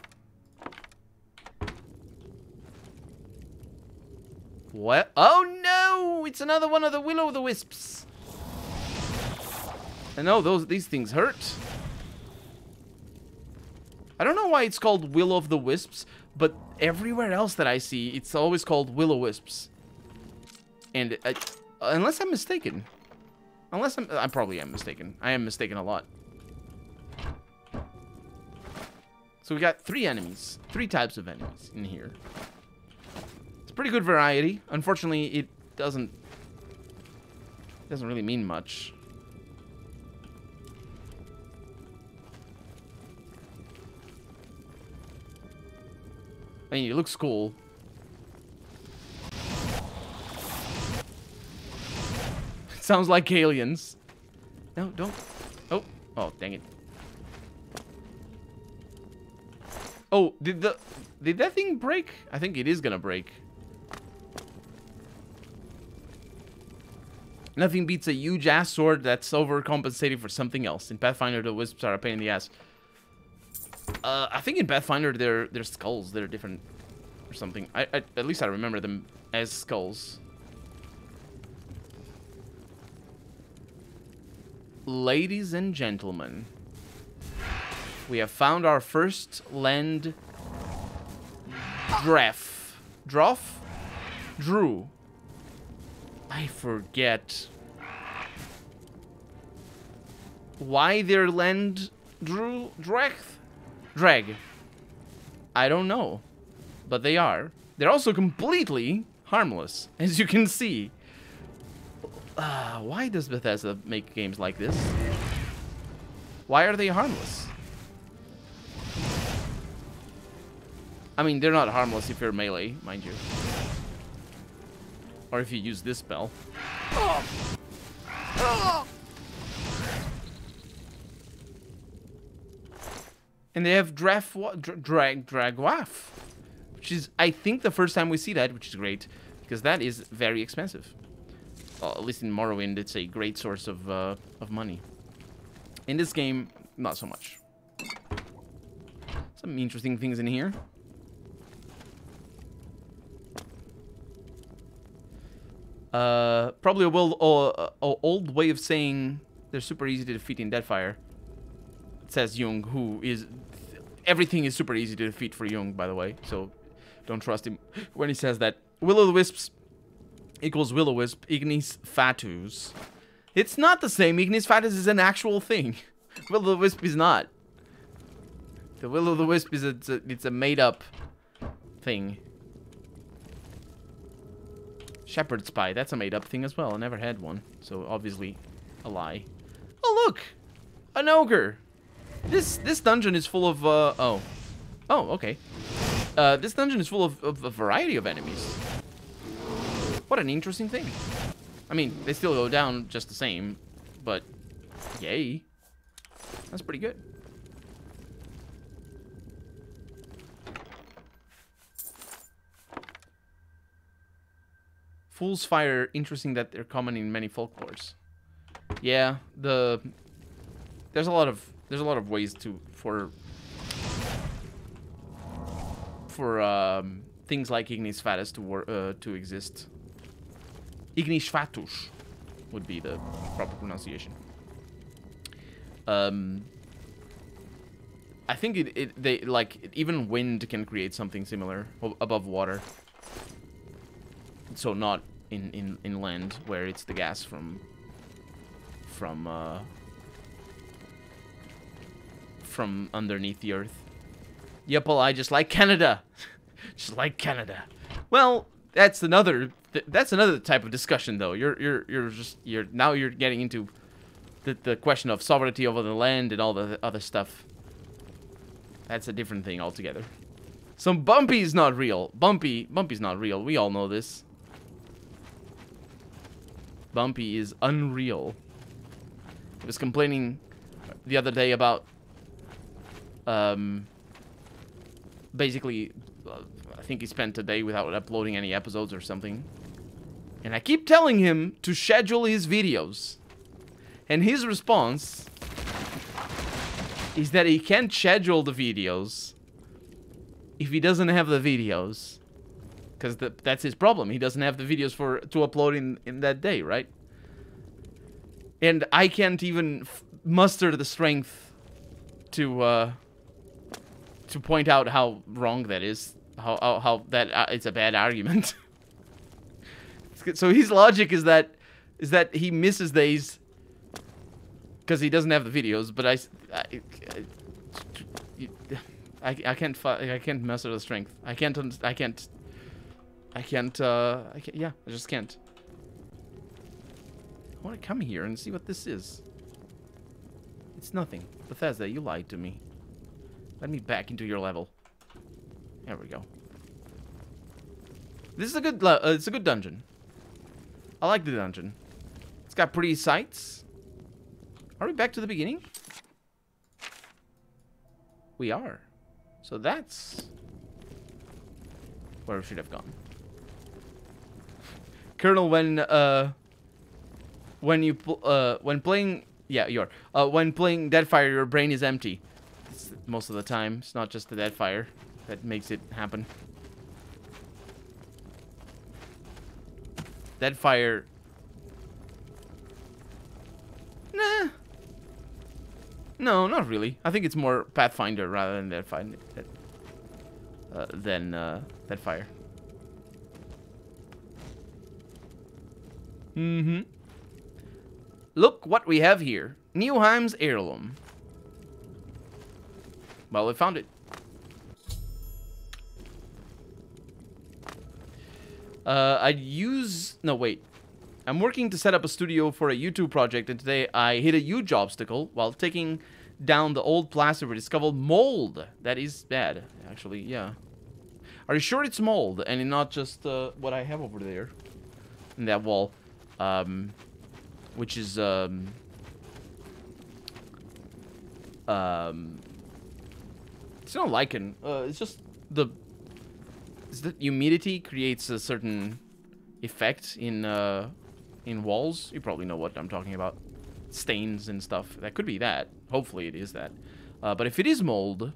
What? Oh no! It's another one of the will-o'-the-wisps. I know these things hurt. I don't know why it's called will-o'-the-wisps, but everywhere else that I see, it's always called will-o'-wisps. And unless I'm mistaken, I probably am mistaken. I am mistaken a lot. So we got 3 types of enemies in here. It's a pretty good variety. Unfortunately, it doesn't really mean much. I mean, it looks cool. It sounds like aliens. No, don't. Oh, dang it. Oh, did that thing break? I think it is gonna break. Nothing beats a huge ass sword that's overcompensating for something else. In Pathfinder, the wisps are a pain in the ass. I think in Pathfinder, they're skulls. They're different or something. At least I remember them as skulls. Ladies and gentlemen, We have found our first land Dref. Droff? Drew. I forget. Why they're land Drew? Drag. I don't know. But they are. They're also completely harmless, as you can see. Why does Bethesda make games like this? Why are they harmless? I mean, they're not harmless if you're melee, mind you. Or if you use this spell. And they have Dragwaff, which is, I think, the first time we see that, which is great, because that is very expensive. Well, at least in Morrowind, it's a great source of money. In this game, not so much. Some interesting things in here. Probably a old way of saying they're super easy to defeat in Deadfire. Says Jung, who is... Everything is super easy to defeat for Jung, by the way, so don't trust him when he says that. Will-o'-the-wisps equals will-o'-wisp, ignis fatuus. It's not the same. Ignis fatuus is an actual thing. Will-o'-the-wisp is not. The will-o'-the-wisp is it's a made-up thing. Shepherd's pie, that's a made-up thing as well. I never had one, so obviously a lie. Oh, look! An ogre! This dungeon is full of, oh, okay. This dungeon is full of a variety of enemies. What an interesting thing. I mean, they still go down just the same, but yay. That's pretty good. Fool's Fire, interesting that they're common in many folklores. Yeah, there's a lot of ways for things like Ignis Fatuus to exist. Ignis Fatuus would be the proper pronunciation. I think even wind can create something similar above water. So not in land where it's the gas from underneath the earth. Yep, well, I just like Canada. Just like Canada. Well, that's another type of discussion though. Now you're getting into the question of sovereignty over the land and all the other stuff. That's a different thing altogether. So Bumpy is not real. Bumpy's not real. We all know this. Bumpy is unreal. He was complaining the other day about basically I think he spent a day without uploading any episodes or something. And I keep telling him to schedule his videos. And his response is that he can't schedule the videos if he doesn't have the videos. Because that's his problem. He doesn't have the videos to upload in that day, right? And I can't even muster the strength to point out how wrong that is. How that it's a bad argument. So his logic is that he misses days because he doesn't have the videos. But I can't muster the strength. I just can't. I want to come here and see what this is. It's nothing. Bethesda, you lied to me. Let me back into your level. There we go. This is a good. It's a good dungeon. I like the dungeon. It's got pretty sights. Are we back to the beginning? We are. So that's where we should have gone. Colonel, when playing Deadfire, your brain is empty. It's most of the time. It's not just the Deadfire that makes it happen. Deadfire. Nah. No, not really. I think it's more Pathfinder rather than that fire. Mm-hmm. Look what we have here. Newheim's heirloom. Well, we found it. No, wait. I'm working to set up a studio for a YouTube project, and today I hit a huge obstacle while taking down the old plaster. We discovered mold. That is bad, actually, yeah. Are you sure it's mold and not just what I have over there in that wall? Which is, it's not lichen. It's just the humidity creates a certain effect in walls. You probably know what I'm talking about. Stains and stuff. That could be that. Hopefully it is that. But if it is mold,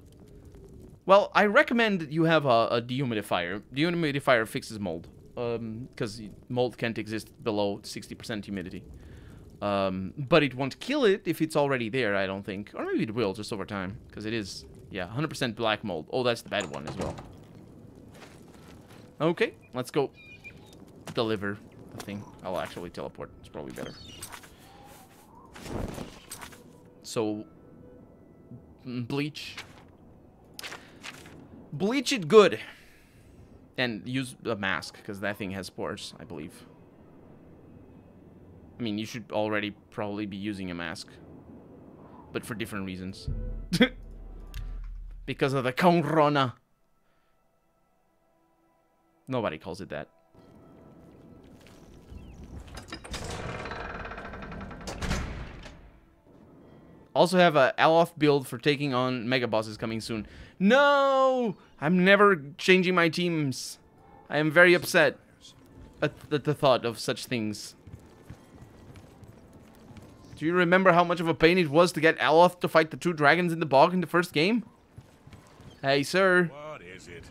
well, I recommend you have a dehumidifier. Dehumidifier fixes mold. Because mold can't exist below 60% humidity. But it won't kill it if it's already there, I don't think. Or maybe it will just over time. Because it is, yeah, 100% black mold. Oh, that's the bad one as well. Okay, let's go deliver the thing. I'll actually teleport. It's probably better. So, bleach. Bleach it good. And use a mask, because that thing has spores, I believe. I mean, you should already probably be using a mask. But for different reasons. Because of the corona. Nobody calls it that. Also have a Aloth build for taking on mega bosses coming soon. No! I'm never changing my teams. I am very upset at the thought of such things. Do you remember how much of a pain it was to get Aloth to fight the two dragons in the bog in the first game? Hey, sir. What is it?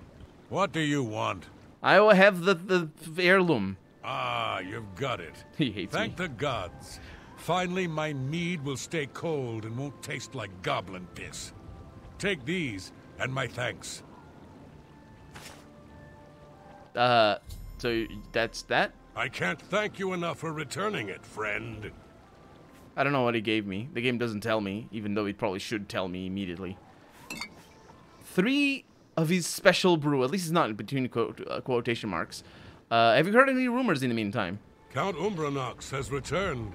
What do you want? I will have the heirloom. Ah, you've got it. He hates me. Thank the gods. Finally, my mead will stay cold and won't taste like goblin piss. Take these, and my thanks. So that's that? I can't thank you enough for returning it, friend. I don't know what he gave me. The game doesn't tell me, even though it probably should tell me immediately. 3 of his special brew. At least it's not between quotation marks. Have you heard any rumors in the meantime? Count Umbranox has returned.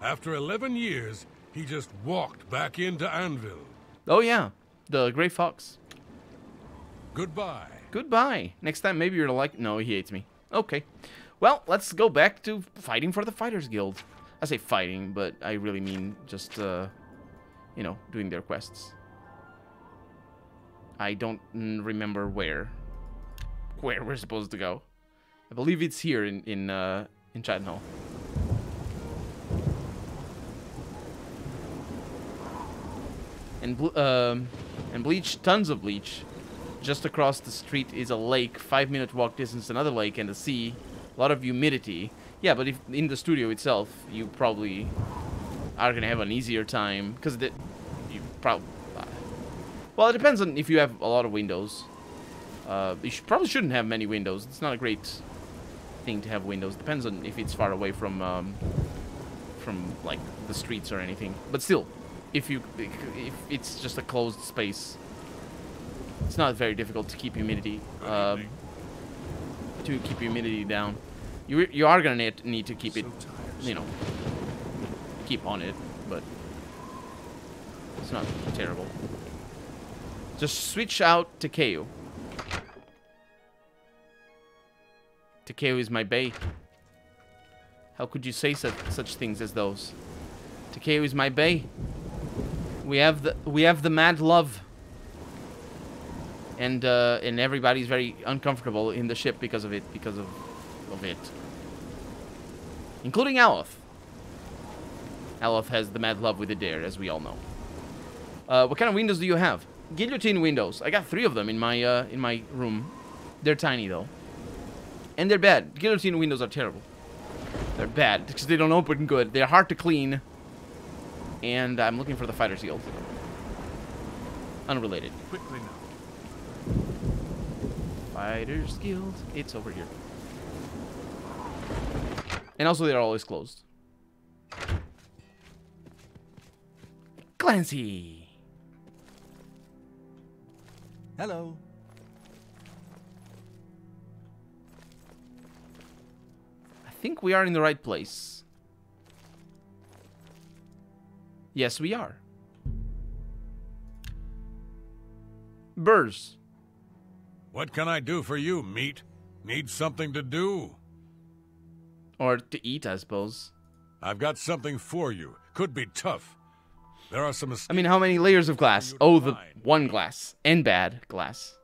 After 11 years, he just walked back into Anvil. Oh yeah, the Grey Fox. Goodbye. Goodbye. Next time maybe you're like... No, he hates me. Okay. Well, let's go back to fighting for the Fighters Guild. I say fighting, but I really mean just, you know, doing their quests. I don't remember where we're supposed to go. I believe it's here in Chatham Hall. And bleach, tons of bleach. Just across the street is a lake, 5-minute walk distance, another lake, and a sea. A lot of humidity. Yeah, but if in the studio itself, you probably are gonna have an easier time because you probably. Well, it depends on if you have a lot of windows. You probably shouldn't have many windows. It's not a great thing to have windows. Depends on if it's far away from like the streets or anything. But still, if it's just a closed space, it's not very difficult to keep humidity down. You are gonna need to keep it, you know, keep on it, but it's not terrible. Just switch out Takeo. Takeo is my bae. How could you say such things as those? Takeo is my bae. We have the mad love. And everybody's very uncomfortable in the ship because of it, including Aloth. Aloth has the mad love with the dare, as we all know. What kind of windows do you have? Guillotine windows. I got 3 of them in my room. They're tiny though, and they're bad. Guillotine windows are terrible. They're bad because they don't open good. They're hard to clean. And I'm looking for the Fighters Guild. Unrelated. Quickly now. Fighters Guild. It's over here. And also, they're always closed. Clancy. Hello. I think we are in the right place. Yes, we are. Burrs. What can I do for you, meat? Need something to do? Or to eat, I suppose. I've got something for you. Could be tough. There are some... I mean, how many layers of glass? Oh, the one glass. And bad glass.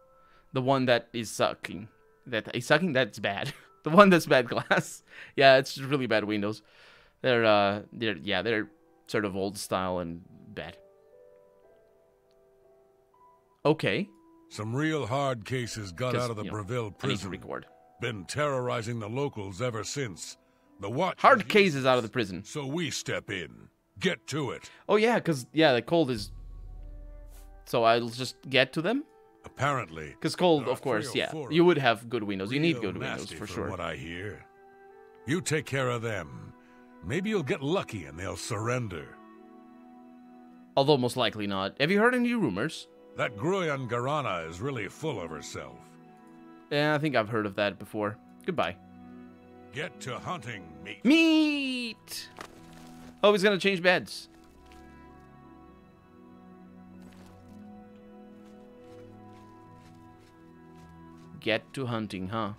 The one that is sucking. That is sucking? That's bad. The one that's bad glass. Yeah, it's just really bad windows. They're sort of old style and bad. Okay. Some real hard cases got out of the Breville I need to prison. record. Been terrorizing the locals ever since. The watch... Hard cases out of the prison. So we step in. Get to it. Oh, yeah, because, yeah, the cold is... So I'll just get to them? Apparently. Because cold, there are of course, 3 or yeah. 4 You would have good windows. You need real good windows, nasty for from sure. what I hear. You take care of them. Maybe you'll get lucky and they'll surrender. Although most likely not. Have you heard any rumors? That Gruyan Garana is really full of herself. Yeah, I think I've heard of that before. Goodbye. Get to hunting, meat. Meat! Oh, he's gonna change beds. Get to hunting, huh?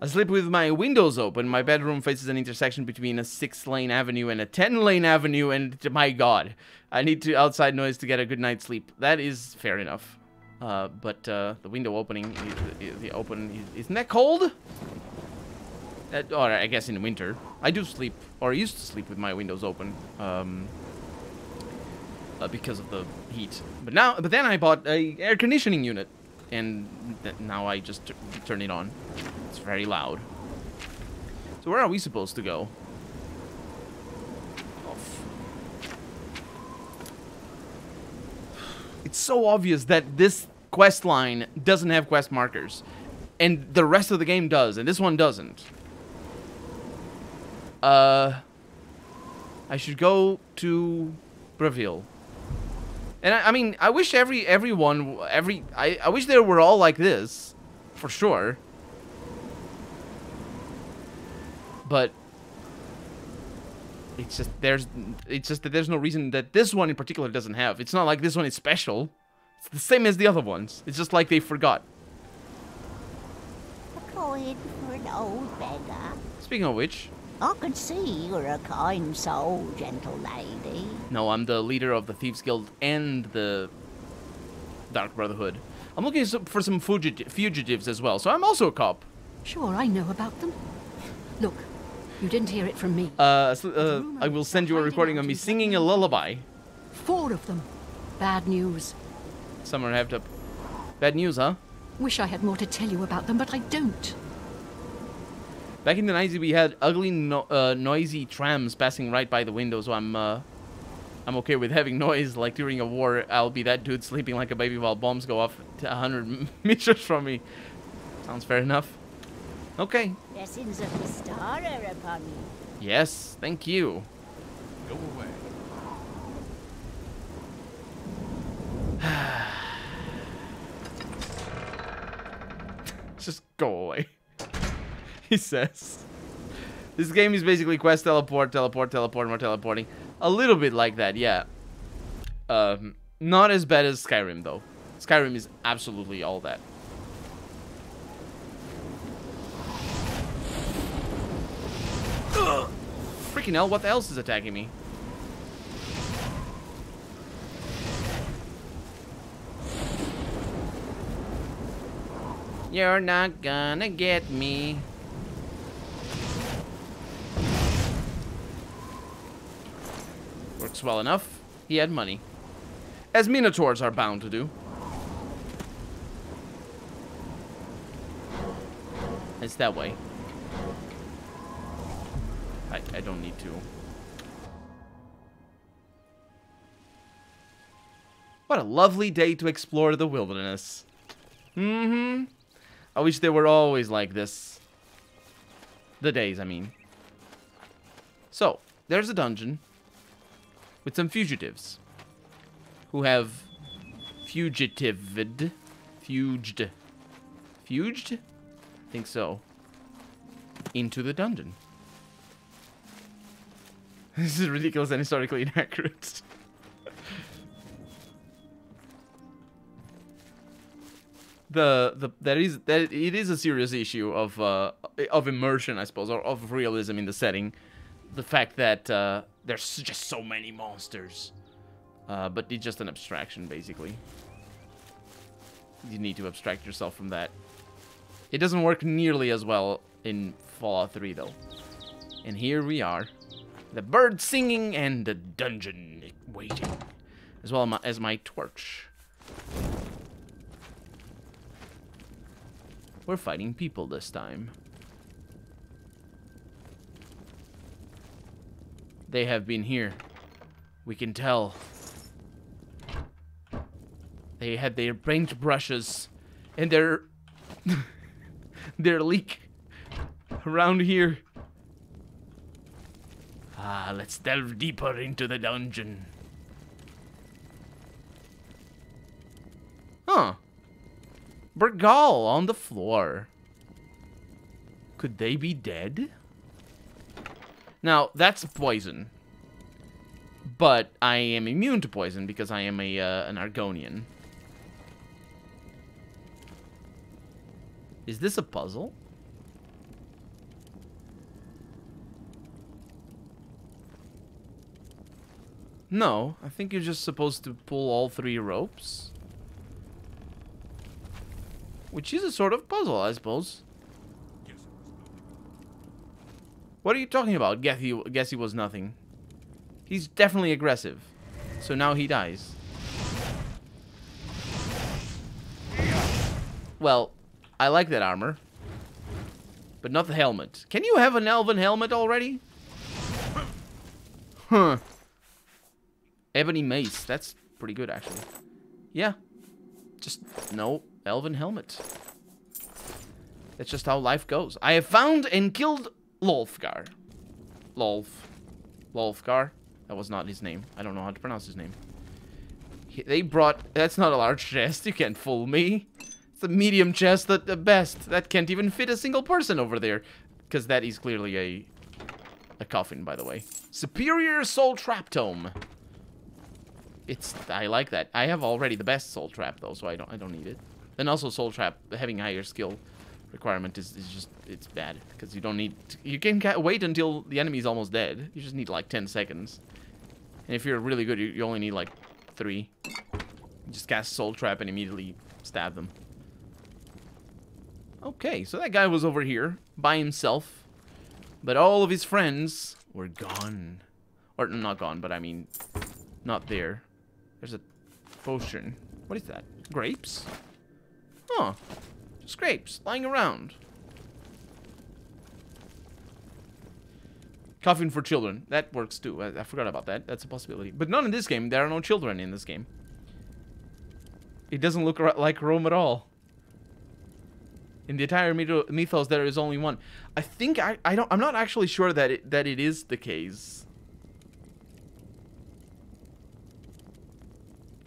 I sleep with my windows open. My bedroom faces an intersection between a 6-lane avenue and a 10-lane avenue, and my god, I need outside noise to get a good night's sleep. That is fair enough. But the window opening, isn't that cold? Or I guess in winter. I do sleep, or I used to sleep with my windows open, because of the heat. But then I bought a air conditioning unit, and now I just turn it on. It's very loud. So where are we supposed to go? It's so obvious that this quest line doesn't have quest markers, and the rest of the game does, and this one doesn't. I should go to Breville. And I mean, I wish I wish they were all like this, for sure. But it's just that there's no reason that this one in particular doesn't have. It's not like this one is special. It's the same as the other ones. It's just like they forgot. Go in for an old beggar. Speaking of which, I can see you're a kind soul, gentle lady. no, I'm the leader of the Thieves Guild and the Dark Brotherhood. I'm looking for some fugitives as well, so I'm also a cop. Sure, I know about them. Look, you didn't hear it from me. I will send you a recording of me singing a lullaby. 4 of them. Bad news. Someone have to... Bad news, huh? Wish I had more to tell you about them, but I don't. Back in the 90s, we had ugly, noisy trams passing right by the window, so I'm okay with having noise. Like during a war, I'll be that dude sleeping like a baby while bombs go off 100 meters from me. Sounds fair enough. Okay. Blessings of the star are upon you. Yes, thank you. Go away. Just go away. He says. This game is basically quest, teleport, teleport, teleport, more teleporting. A little bit like that, yeah. Not as bad as Skyrim, though. Skyrim is absolutely all that. Ugh. Freaking hell, what else is attacking me? You're not gonna get me. Works well enough. He had money. As Minotaurs are bound to do. It's that way. I don't need to. What a lovely day to explore the wilderness. I wish they were always like this. The days, I mean. So, there's a dungeon with some fugitives who have fuged? I think so. Into the dungeon. This is ridiculous and historically inaccurate. It is a serious issue of immersion, I suppose, or of realism in the setting. The fact that there's just so many monsters, but it's just an abstraction, basically. You need to abstract yourself from that. It doesn't work nearly as well in Fallout 3, though. And here we are, the bird singing and the dungeon waiting, as well as my torch. We're fighting people this time. They have been here. We can tell. They had their paintbrushes and their leak around here. Ah, let's delve deeper into the dungeon. Huh. Bergal on the floor. Could they be dead? Now, that's poison. But I am immune to poison because I am an Argonian. Is this a puzzle? No, I think you're just supposed to pull all 3 ropes. Which is a sort of puzzle, I suppose. What are you talking about? Guess he was nothing. He's definitely aggressive. So now he dies. Well, I like that armor. But not the helmet. Can you have an elven helmet already? Huh. Ebony mace. That's pretty good, actually. Yeah. Just no elven helmet. That's just how life goes. I have found and killed Lolfgar. Lolfgar? That was not his name. I don't know how to pronounce his name. They brought... That's not a large chest. You can't fool me. It's a medium chest at the best. That can't even fit a single person over there. Because that is clearly a coffin, by the way. Superior Soul Trap Tome. I like that. I have already the best Soul Trap, though, so I don't need it. And also Soul Trap, having higher skill requirement is just, it's bad. Because you don't need... You can wait until the enemy is almost dead. You just need, like, 10 seconds. And if you're really good, you only need, like, 3. You just cast Soul Trap and immediately stab them. Okay, so that guy was over here by himself. But all of his friends were gone. Or, not gone, but I mean, not there. There's a potion. What is that? Grapes? Huh. Just grapes lying around. Coffin for children. That works too. I forgot about that. That's a possibility. But not in this game. There are no children in this game. It doesn't look like Rome at all. In the entire mythos, there is only one. I think I'm not actually sure that it is the case.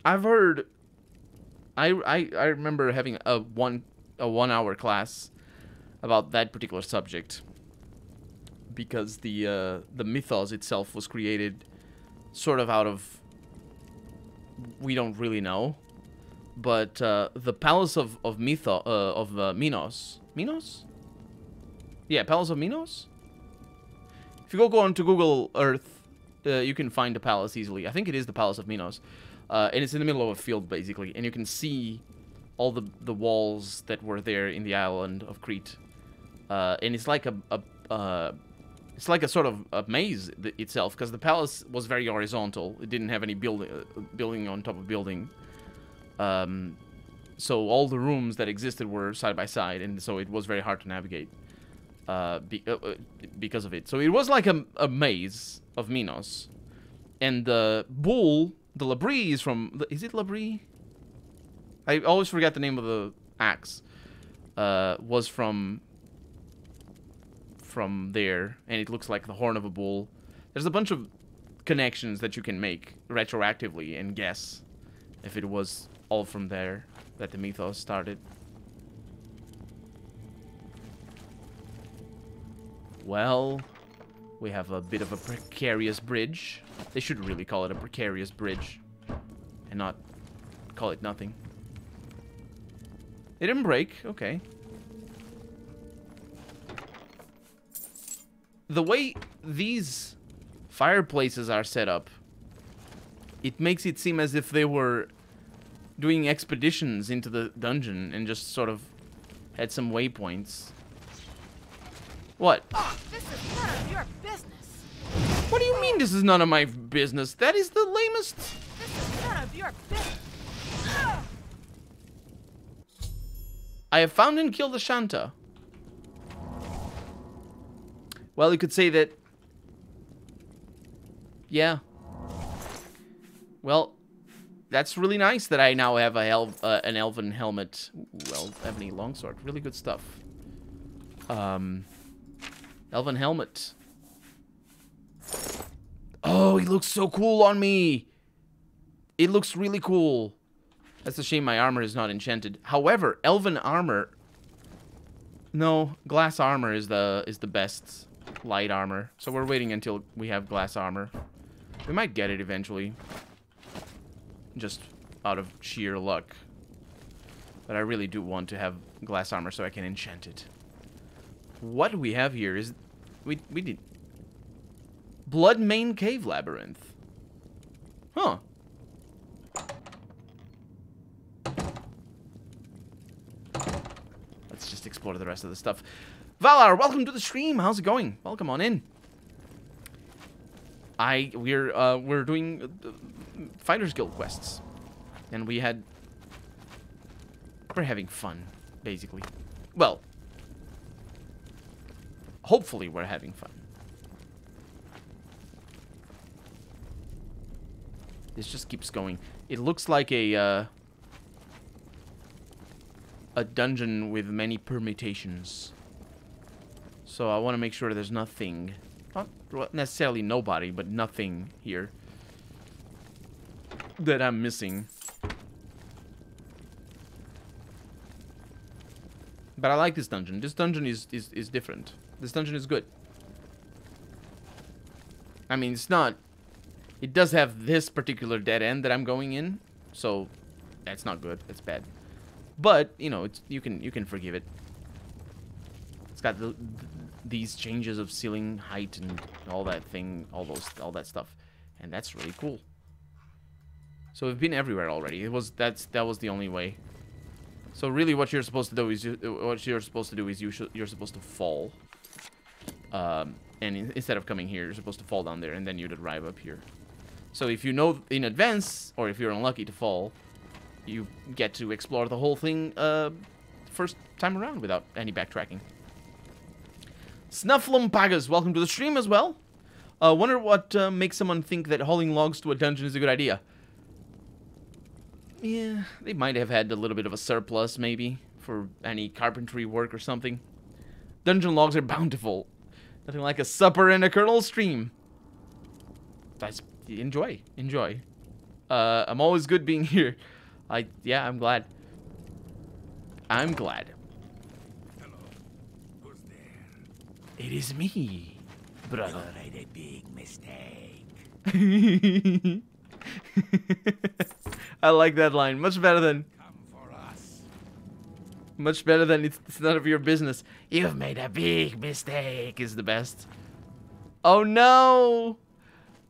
I've heard. I remember having a 1 hour class about that particular subject, because the mythos itself was created sort of out of, we don't really know, but the Palace of Minos. Minos? Yeah, Palace of Minos? If you go onto Google Earth, you can find the palace easily. I think it is the Palace of Minos. And it's in the middle of a field, basically. And you can see all the walls that were there in the island of Crete. And it's like it's like a sort of a maze itself, because the palace was very horizontal. It didn't have any building on top of building. so all the rooms that existed were side by side, and so it was very hard to navigate because of it. So it was like a maze of Minos. And the bull, the Labrie is from... Is it Labrie? I always forget the name of the axe. Was from there, and it looks like the horn of a bull. There's a bunch of connections that you can make retroactively and guess if it was all from there that the mythos started. Well, we have a bit of a precarious bridge. They should really call it a precarious bridge and not call it nothing. It didn't break. Okay. The way these fireplaces are set up, it makes it seem as if they were doing expeditions into the dungeon and just sort of had some waypoints. What? Oh, this is none of your business. What do you mean this is none of my business? That is the lamest... This is none of your business. I have found and killed a Shanta. Well, you could say that... Yeah. Well, that's really nice that I now have an elven helmet. Ooh, Ebony longsword. Really good stuff. Elven helmet. Oh, he looks so cool on me. It looks really cool. That's a shame my armor is not enchanted. However, elven armor... No, glass armor is the best light armor. So we're waiting until we have glass armor. We might get it eventually. Just out of sheer luck. But I really do want to have glass armor so I can enchant it. What we have here is... We did... Blood Mane Cave Labyrinth. Huh. Let's just explore the rest of the stuff. Valar, welcome to the stream. How's it going? Welcome on in. We're doing Fighters Guild quests, and we're having fun, basically. Well, hopefully we're having fun. This just keeps going. It looks like a dungeon with many permutations. So I want to make sure there's nothing. Not necessarily nobody, but nothing here that I'm missing. But I like this dungeon. This dungeon is different. This dungeon is good. I mean, it's not... It does have this particular dead end that I'm going in, so that's not good. That's bad. But, you know, you can forgive it. It's got these changes of ceiling height and all that thing, all that stuff, and that's really cool. So we've been everywhere already. That was the only way. So really, what you're supposed to do is you're supposed to fall, and instead of coming here, you're supposed to fall down there, and then you'd arrive up here. So if you know in advance, or if you're unlucky to fall, you get to explore the whole thing first time around without any backtracking. Snufflumpagas, welcome to the stream as well. Wonder what makes someone think that hauling logs to a dungeon is a good idea. Yeah, they might have had a little bit of a surplus, maybe, for any carpentry work or something. Dungeon logs are bountiful. Nothing like a supper and a kernel stream. Enjoy. I'm always good being here. Yeah, I'm glad. I'm glad. Hello. Who's there? It is me, brother. You made a big mistake. I like that line. Much better than... Come for us. Much better than it's none of your business. You've made a big mistake is the best. Oh no!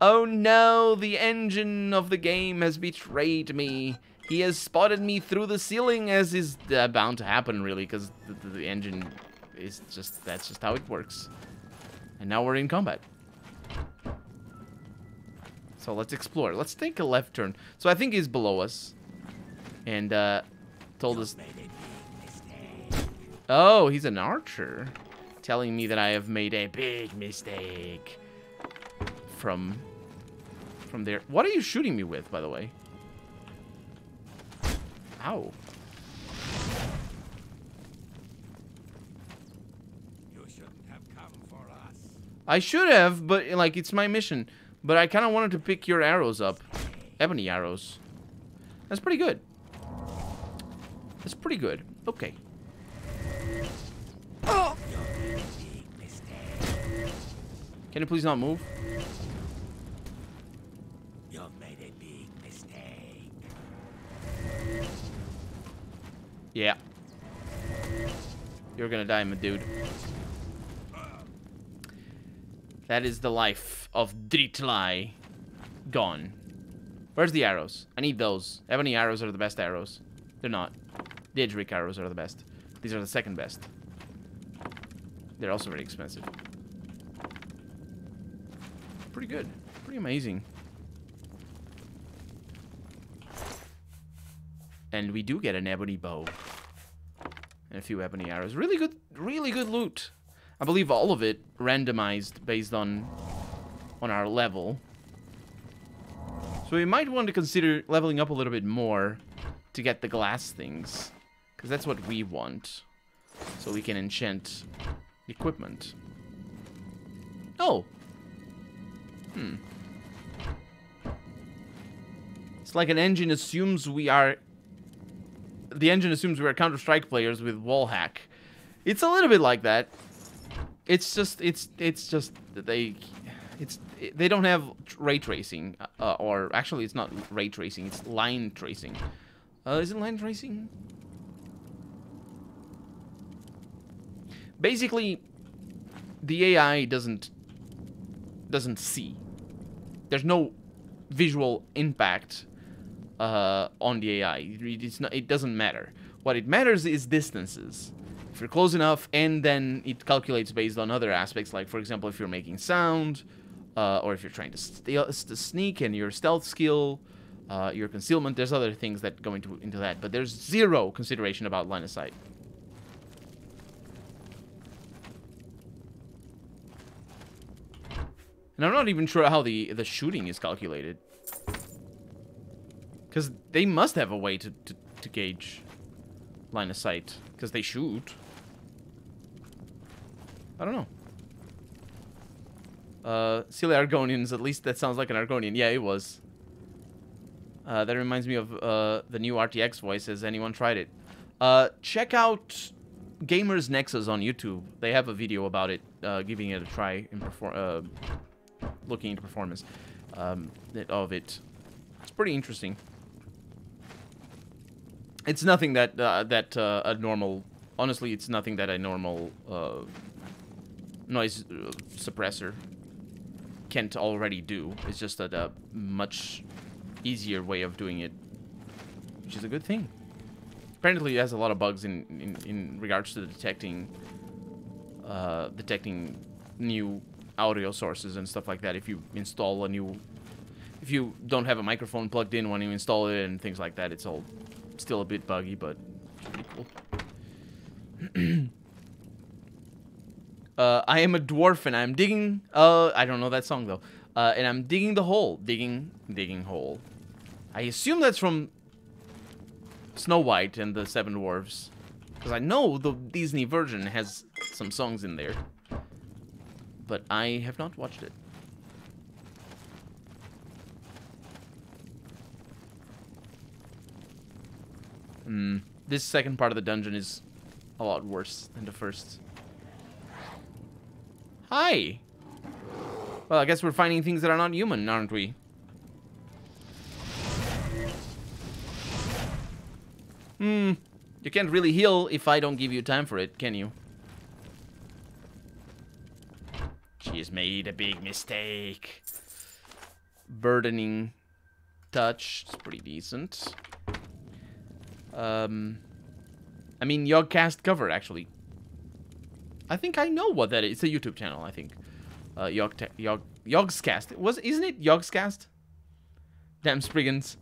Oh no, the engine of the game has betrayed me. He has spotted me through the ceiling, as is bound to happen, really, because the engine is just... That's just how it works. And now we're in combat. So let's explore. Let's take a left turn. So I think he's below us. And told us. Oh, he's an archer, telling me that I have made a big mistake. From there. What are you shooting me with, by the way? Ow. You shouldn't have come for us. I should have, but like it's my mission. But I kind of wanted to pick your arrows up. Ebony arrows. That's pretty good. That's pretty good. Okay. Oh. Can you please not move? You've made a big mistake. Yeah. You're gonna die, my dude. That is the life of Dritlai. Gone. Where's the arrows? I need those. Ebony arrows are the best arrows. They're not. The Edgerick arrows are the best. These are the second best. They're also very expensive. Pretty good. Pretty amazing. And we do get an ebony bow. And a few ebony arrows. Really good loot. I believe all of it randomized based on our level. So we might want to consider leveling up a little bit more to get the glass things. Because that's what we want. So we can enchant equipment. Oh! It's like an engine assumes we are... The engine assumes we are Counter-Strike players with wall hack. It's a little bit like that. It's just they don't have ray tracing, or actually it's not ray tracing, it's line tracing. Is it line tracing? Basically, the AI doesn't see. There's no visual impact on the AI. It doesn't matter. What it matters is distances. If you're close enough, and then it calculates based on other aspects, like, for example, if you're making sound, or if you're trying to sneak, and your stealth skill, your concealment, there's other things that go into that, but there's zero consideration about line of sight. And I'm not even sure how the shooting is calculated. Because they must have a way to gauge line of sight, because they shoot. I don't know. Silly Argonians, at least that sounds like an Argonian. Yeah, it was. That reminds me of the new RTX voice. Has anyone tried it? Check out Gamers Nexus on YouTube. They have a video about it, giving it a try in looking into performance of it. It's pretty interesting. It's nothing that a normal... Honestly, it's nothing that a normal noise suppressor can't already do. It's just a much easier way of doing it, which is a good thing. Apparently, it has a lot of bugs in regards to detecting new audio sources and stuff like that. If you install if you don't have a microphone plugged in when you install it and things like that, it's all still a bit buggy, but pretty cool. I am a dwarf and I'm digging... I don't know that song, though. And I'm digging the hole. Digging hole. I assume that's from Snow White and the Seven Dwarfs. Because I know the Disney version has some songs in there. But I have not watched it. This second part of the dungeon is a lot worse than the first. Hi! Well, I guess we're finding things that are not human, aren't we? You can't really heal if I don't give you time for it, can you? She has made a big mistake. Burdening touch. It's pretty decent. I mean, Yogcast cover, actually. I think I know what that is. It's a YouTube channel, I think. Yogscast. Isn't it Yogscast? Damn Spriggans.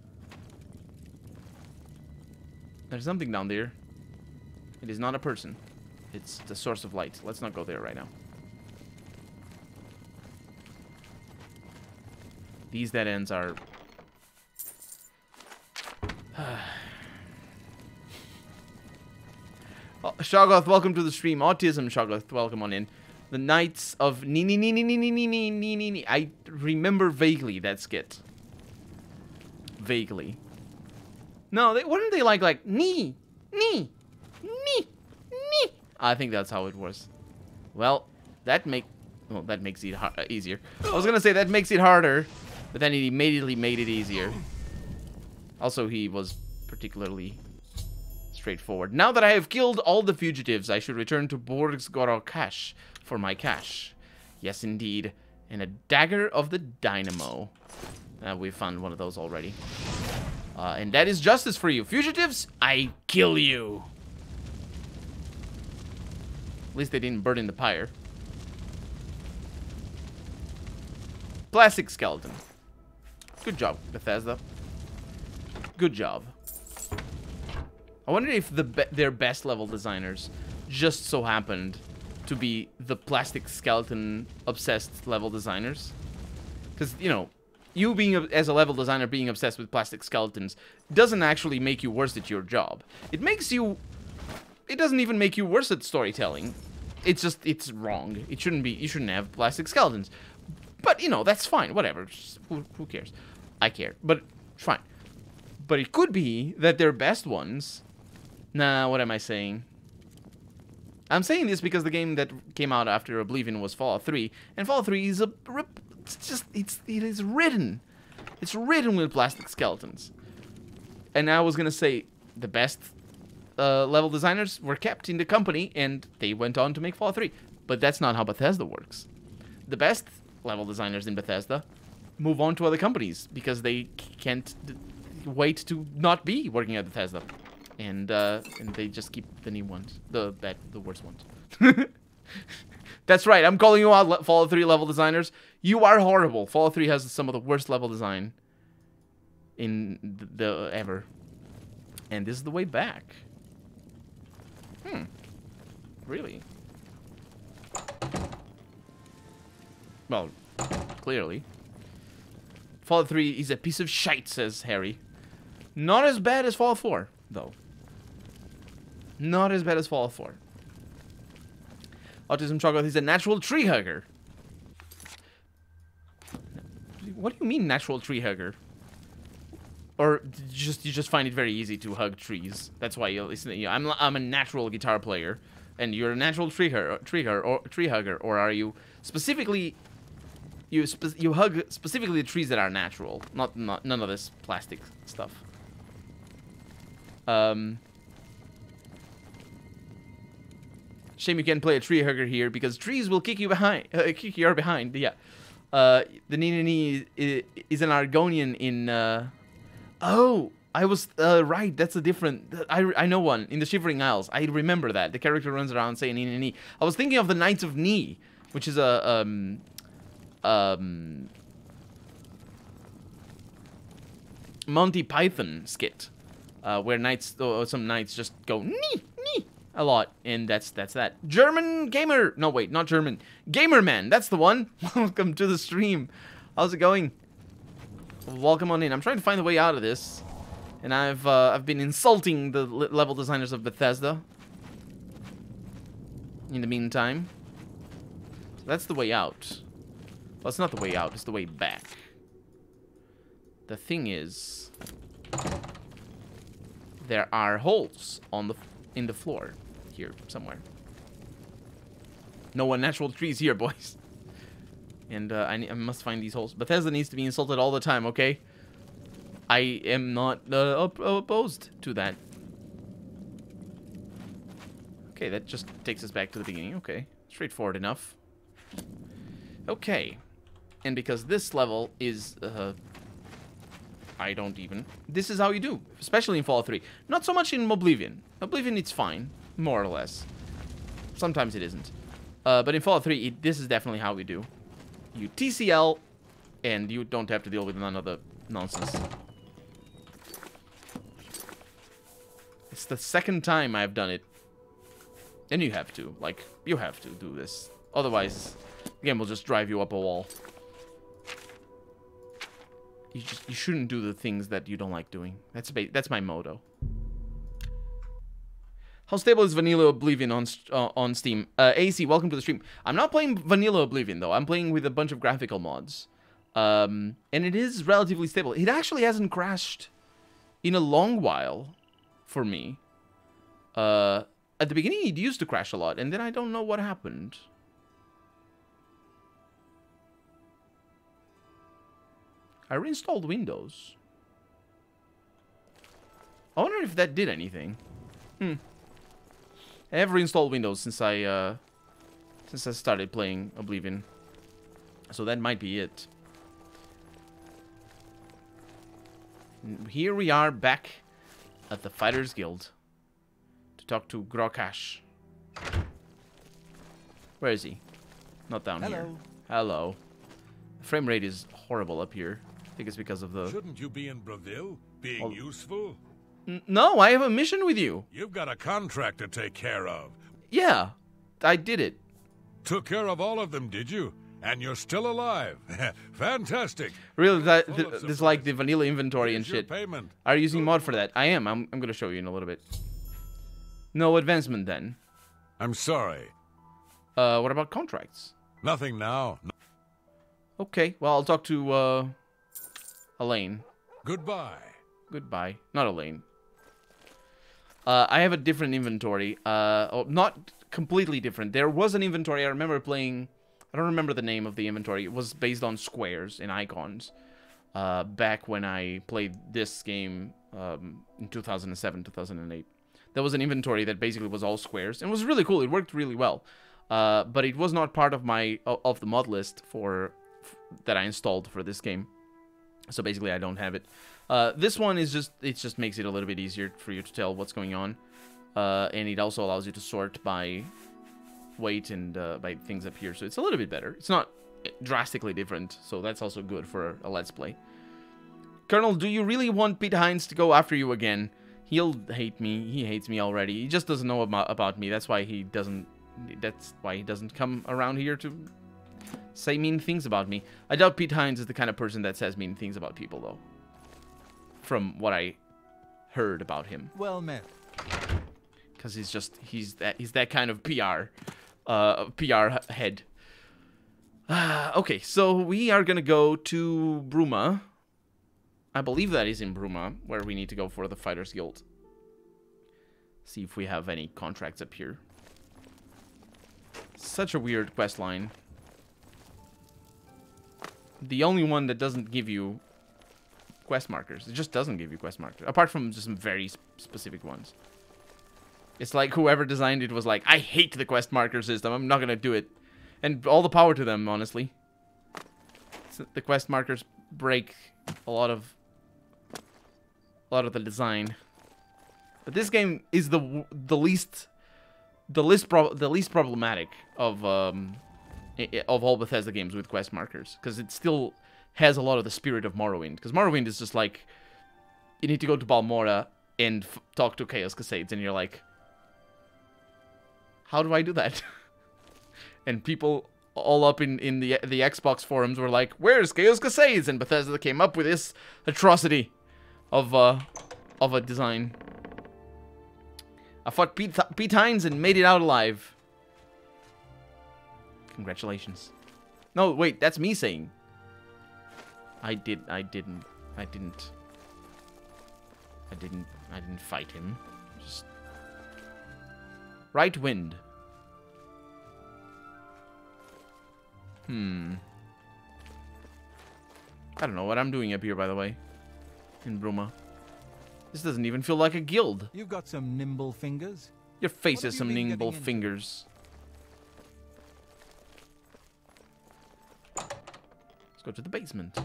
There's something down there. It is not a person. It's the source of light. Let's not go there right now. These dead ends are... Oh, Shoggoth, welcome to the stream. Autism, Shoggoth, welcome on in. The Knights of Ni. I remember vaguely that skit. Vaguely. No, weren't they like ni. I think that's how it was. Well, that makes it easier. I was gonna say that makes it harder, but then he immediately made it easier. Also, he was particularly straightforward. Now that I have killed all the fugitives, I should return to Borgsgoro Cache for my cache. Yes, indeed. And a dagger of the dynamo. We found one of those already. And that is justice for you. Fugitives, I kill you. At least they didn't burn in the pyre. Plastic skeleton. Good job, Bethesda. Good job. I wonder if their best level designers just so happened to be the plastic skeleton obsessed level designers. Because, you know, you being, as a level designer, being obsessed with plastic skeletons doesn't actually make you worse at your job. It doesn't even make you worse at storytelling. It's just, it's wrong. It shouldn't be, you shouldn't have plastic skeletons. But, you know, that's fine. Whatever. Just, who cares? I care. But, fine. But it could be that their best ones... Nah, what am I saying? I'm saying this because the game that came out after Oblivion was Fallout 3. And Fallout 3 is it is ridden. It's ridden with plastic skeletons. And I was going to say the best level designers were kept in the company and they went on to make Fallout 3. But that's not how Bethesda works. The best level designers in Bethesda move on to other companies because they can't wait to not be working at Bethesda. And they just keep the new ones, the worst ones. That's right. I'm calling you out, Fallout 3 level designers. You are horrible. Fallout 3 has some of the worst level design in the ever. And this is the way back. Really? Well, clearly. Fallout 3 is a piece of shite, says Harry. Not as bad as Fallout 4, though. Not as bad as Fallout 4. Autism Chocolate is a natural tree hugger. What do you mean, natural tree hugger? Or you just find it very easy to hug trees? That's why I'm a natural guitar player, and you're a natural tree hugger, or are you specifically you hug specifically the trees that are natural, not none of this plastic stuff. Shame you can't play a tree hugger here because trees will kick you behind. Kick your behind. Yeah. The Ninini is an Argonian in. Oh, I was right. That's a different. I know one in the Shivering Isles. I remember that the character runs around saying Ninini. I was thinking of the Knights of Ni, which is a Monty Python skit, where some knights just go nee a lot, and that's that. German gamer. No, wait, not German. Gamerman. That's the one. Welcome to the stream. How's it going? Welcome on in. I'm trying to find a way out of this, and I've been insulting the level designers of Bethesda. In the meantime, so that's the way out. Well, it's not the way out. It's the way back. The thing is, there are holes in the floor here somewhere. No unnatural trees here, boys. And I must find these holes. Bethesda needs to be insulted all the time, okay? I am not opposed to that. Okay, that just takes us back to the beginning. Okay, straightforward enough. Okay. And because this level is... I don't even... This is how you do, especially in Fallout 3. Not so much in Oblivion. Oblivion, it's fine, more or less. Sometimes it isn't. But in Fallout 3, this is definitely how we do. You TCL, and you don't have to deal with none of the nonsense. It's the second time I've done it. And you have to. Like, you have to do this. Otherwise, the game will just drive you up a wall. You shouldn't do the things that you don't like doing. That's my motto. How stable is Vanilla Oblivion on Steam? AC, welcome to the stream. I'm not playing Vanilla Oblivion, though. I'm playing with a bunch of graphical mods. And it is relatively stable. It actually hasn't crashed in a long while for me. At the beginning, it used to crash a lot, and then I don't know what happened. I reinstalled Windows. I wonder if that did anything. I have reinstalled Windows since I started playing Oblivion, so that might be it. Here we are back at the Fighters Guild to talk to Grokash. Where is he? Not down here. Hello. The frame rate is horrible up here. I think it's because of the... Shouldn't you be in Brazil, being useful? No, I have a mission with you. You've got a contract to take care of. Yeah, I did it. Took care of all of them, did you? And you're still alive. Fantastic. Really, this is like the vanilla inventory and shit. Payment. Are you using mod for that? I am. I'm going to show you in a little bit. No advancement then. I'm sorry. What about contracts? Nothing now. Okay, well, I'll talk to Elaine. Goodbye. Goodbye. Not Elaine. I have a different inventory. Not completely different. There was an inventory I remember playing. I don't remember the name of the inventory. It was based on squares and icons. Back when I played this game in 2007, 2008. There was an inventory that basically was all squares. And it was really cool. It worked really well. But it was not part of the mod list that I installed for this game. So basically I don't have it. This one is just makes it a little bit easier for you to tell what's going on. And it also allows you to sort by weight and by things up here. So it's a little bit better. It's not drastically different. So that's also good for a Let's Play. Colonel, do you really want Pete Hines to go after you again? He'll hate me. He hates me already. He just doesn't know about me. That's why he doesn't come around here to say mean things about me. I doubt Pete Hines is the kind of person that says mean things about people, though. From what I heard about him. Well met. Because he's that kind of PR head. Okay, so we are gonna go to Bruma. I believe that is in Bruma, where we need to go for the Fighters Guild. See if we have any contracts up here. Such a weird quest line. The only one that doesn't give you quest markers. It just doesn't give you quest markers. Apart from just some very specific ones. It's like whoever designed it was like, I hate the quest marker system. I'm not going to do it. And all the power to them, honestly. The quest markers break a lot of the design. But this game is the least problematic of all Bethesda games with quest markers, because it still has a lot of the spirit of Morrowind. Because Morrowind is just like, you need to go to Balmora and talk to Chaos Cascades, and you're like, how do I do that? And people all up in the Xbox forums were like, where's Chaos Cascades? And Bethesda came up with this atrocity of a design. I fought Pete Hines and made it out alive. Congratulations. No, wait, that's me saying. I didn't fight him. Just right wind. I don't know what I'm doing up here, by the way. In Bruma. This doesn't even feel like a guild. You've got some nimble fingers. Your face What has have some you been nimble getting into? fingers. Let's go to the basement.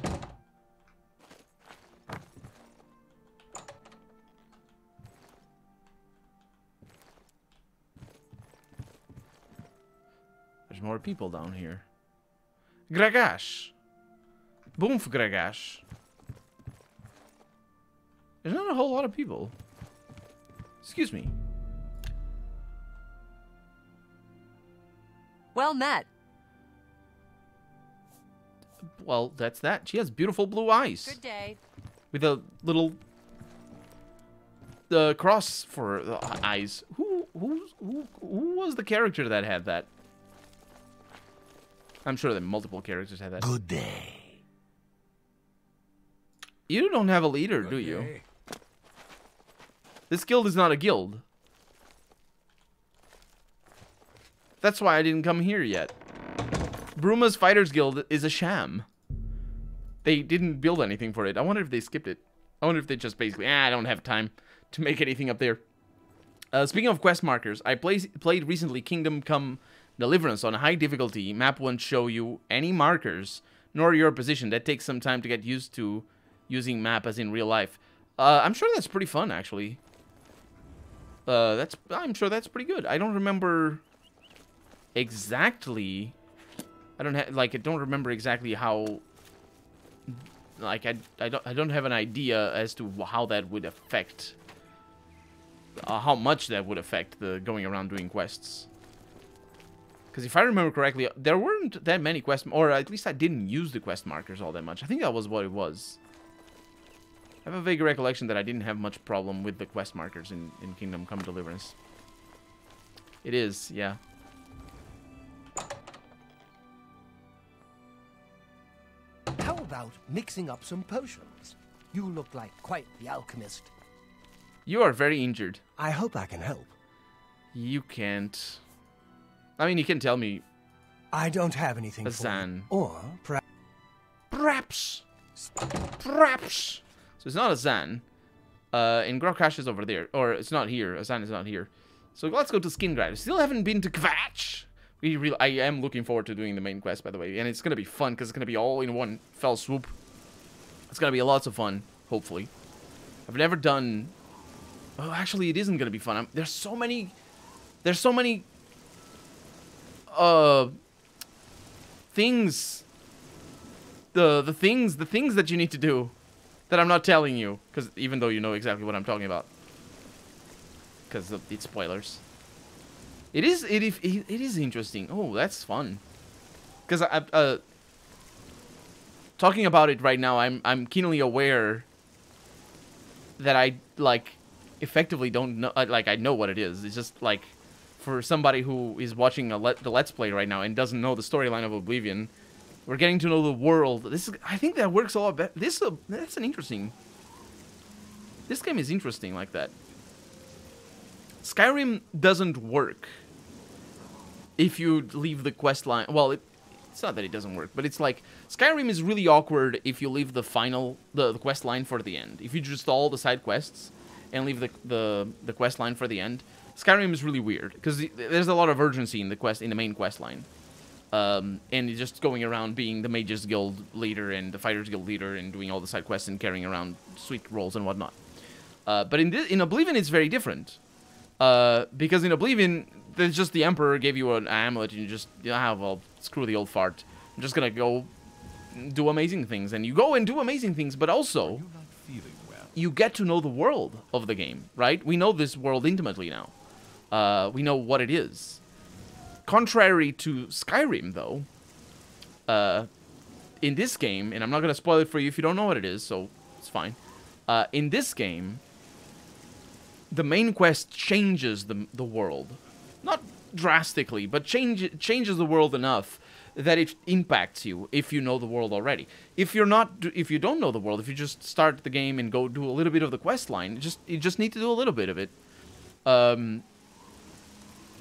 There's more people down here. Gragash. Boomf Gragash. There's not a whole lot of people. Excuse me. Well met. Well, that's that. She has beautiful blue eyes. Good day. With a little cross for the eyes. Who was the character that had that? I'm sure that multiple characters had that. Good day. You don't have a leader, do you? This guild is not a guild. That's why I didn't come here yet. Bruma's Fighters Guild is a sham. They didn't build anything for it. I wonder if they skipped it. I wonder if they just basically, I don't have time to make anything up there. Speaking of quest markers, I played recently Kingdom Come Deliverance on high difficulty. Map won't show you any markers, nor your position. That takes some time to get used to using map as in real life. I'm sure that's pretty fun, actually. I'm sure that's pretty good. I don't remember exactly. I don't remember exactly how. Like I don't have an idea as to how that would affect. How much that would affect the going around doing quests. Because if I remember correctly, there weren't that many quests, or at least I didn't use the quest markers all that much. I think that was what it was. I have a vague recollection that I didn't have much problem with the quest markers in Kingdom Come Deliverance. It is, yeah. How about mixing up some potions? You look like quite the alchemist. You are very injured. I hope I can help. You can't. I mean, you can tell me. I don't have anything A for Zan. you. Or Perhaps. Perhaps. So it's not a Zan. And Grokkash is over there. Or it's not here. A Zan is not here. So let's go to Skingrider. Still haven't been to Kvatch. I am looking forward to doing the main quest, by the way. And it's going to be fun, because it's going to be all in one fell swoop. It's going to be lots of fun, hopefully. I've never done... Oh, actually, it isn't going to be fun. There's so many... Things... The things that you need to do that I'm not telling you, because even though you know exactly what I'm talking about, because it's spoilers. It is interesting. Oh, that's fun. Because talking about it right now, I'm keenly aware that I effectively don't know. I know what it is. It's just like for somebody who is watching the Let's Play right now and doesn't know the storyline of Oblivion. We're getting to know the world. I think that works a lot better. That's an interesting. This game is interesting like that. Skyrim doesn't work if you leave the quest line. Well, it's not that it doesn't work, but it's like Skyrim is really awkward if you leave the quest line for the end. If you just all the side quests and leave the quest line for the end, Skyrim is really weird because there's a lot of urgency in the main quest line. And just going around being the Mages Guild leader and the Fighters Guild leader and doing all the side quests and carrying around sweet rolls and whatnot. But in Oblivion, it's very different. Because in Oblivion, there's just the Emperor gave you an amulet and you just, well, screw the old fart. I'm just gonna go do amazing things. And you go and do amazing things, but also, you get to know the world of the game, right? We know this world intimately now. We know what it is. Contrary to Skyrim, though, in this game, and I'm not going to spoil it for you if you don't know what it is, so it's fine. In this game, the main quest changes the world. Not drastically, but changes the world enough that it impacts you if you know the world already. If you don't know the world, if you just start the game and go do a little bit of the quest line, you just need to do a little bit of it.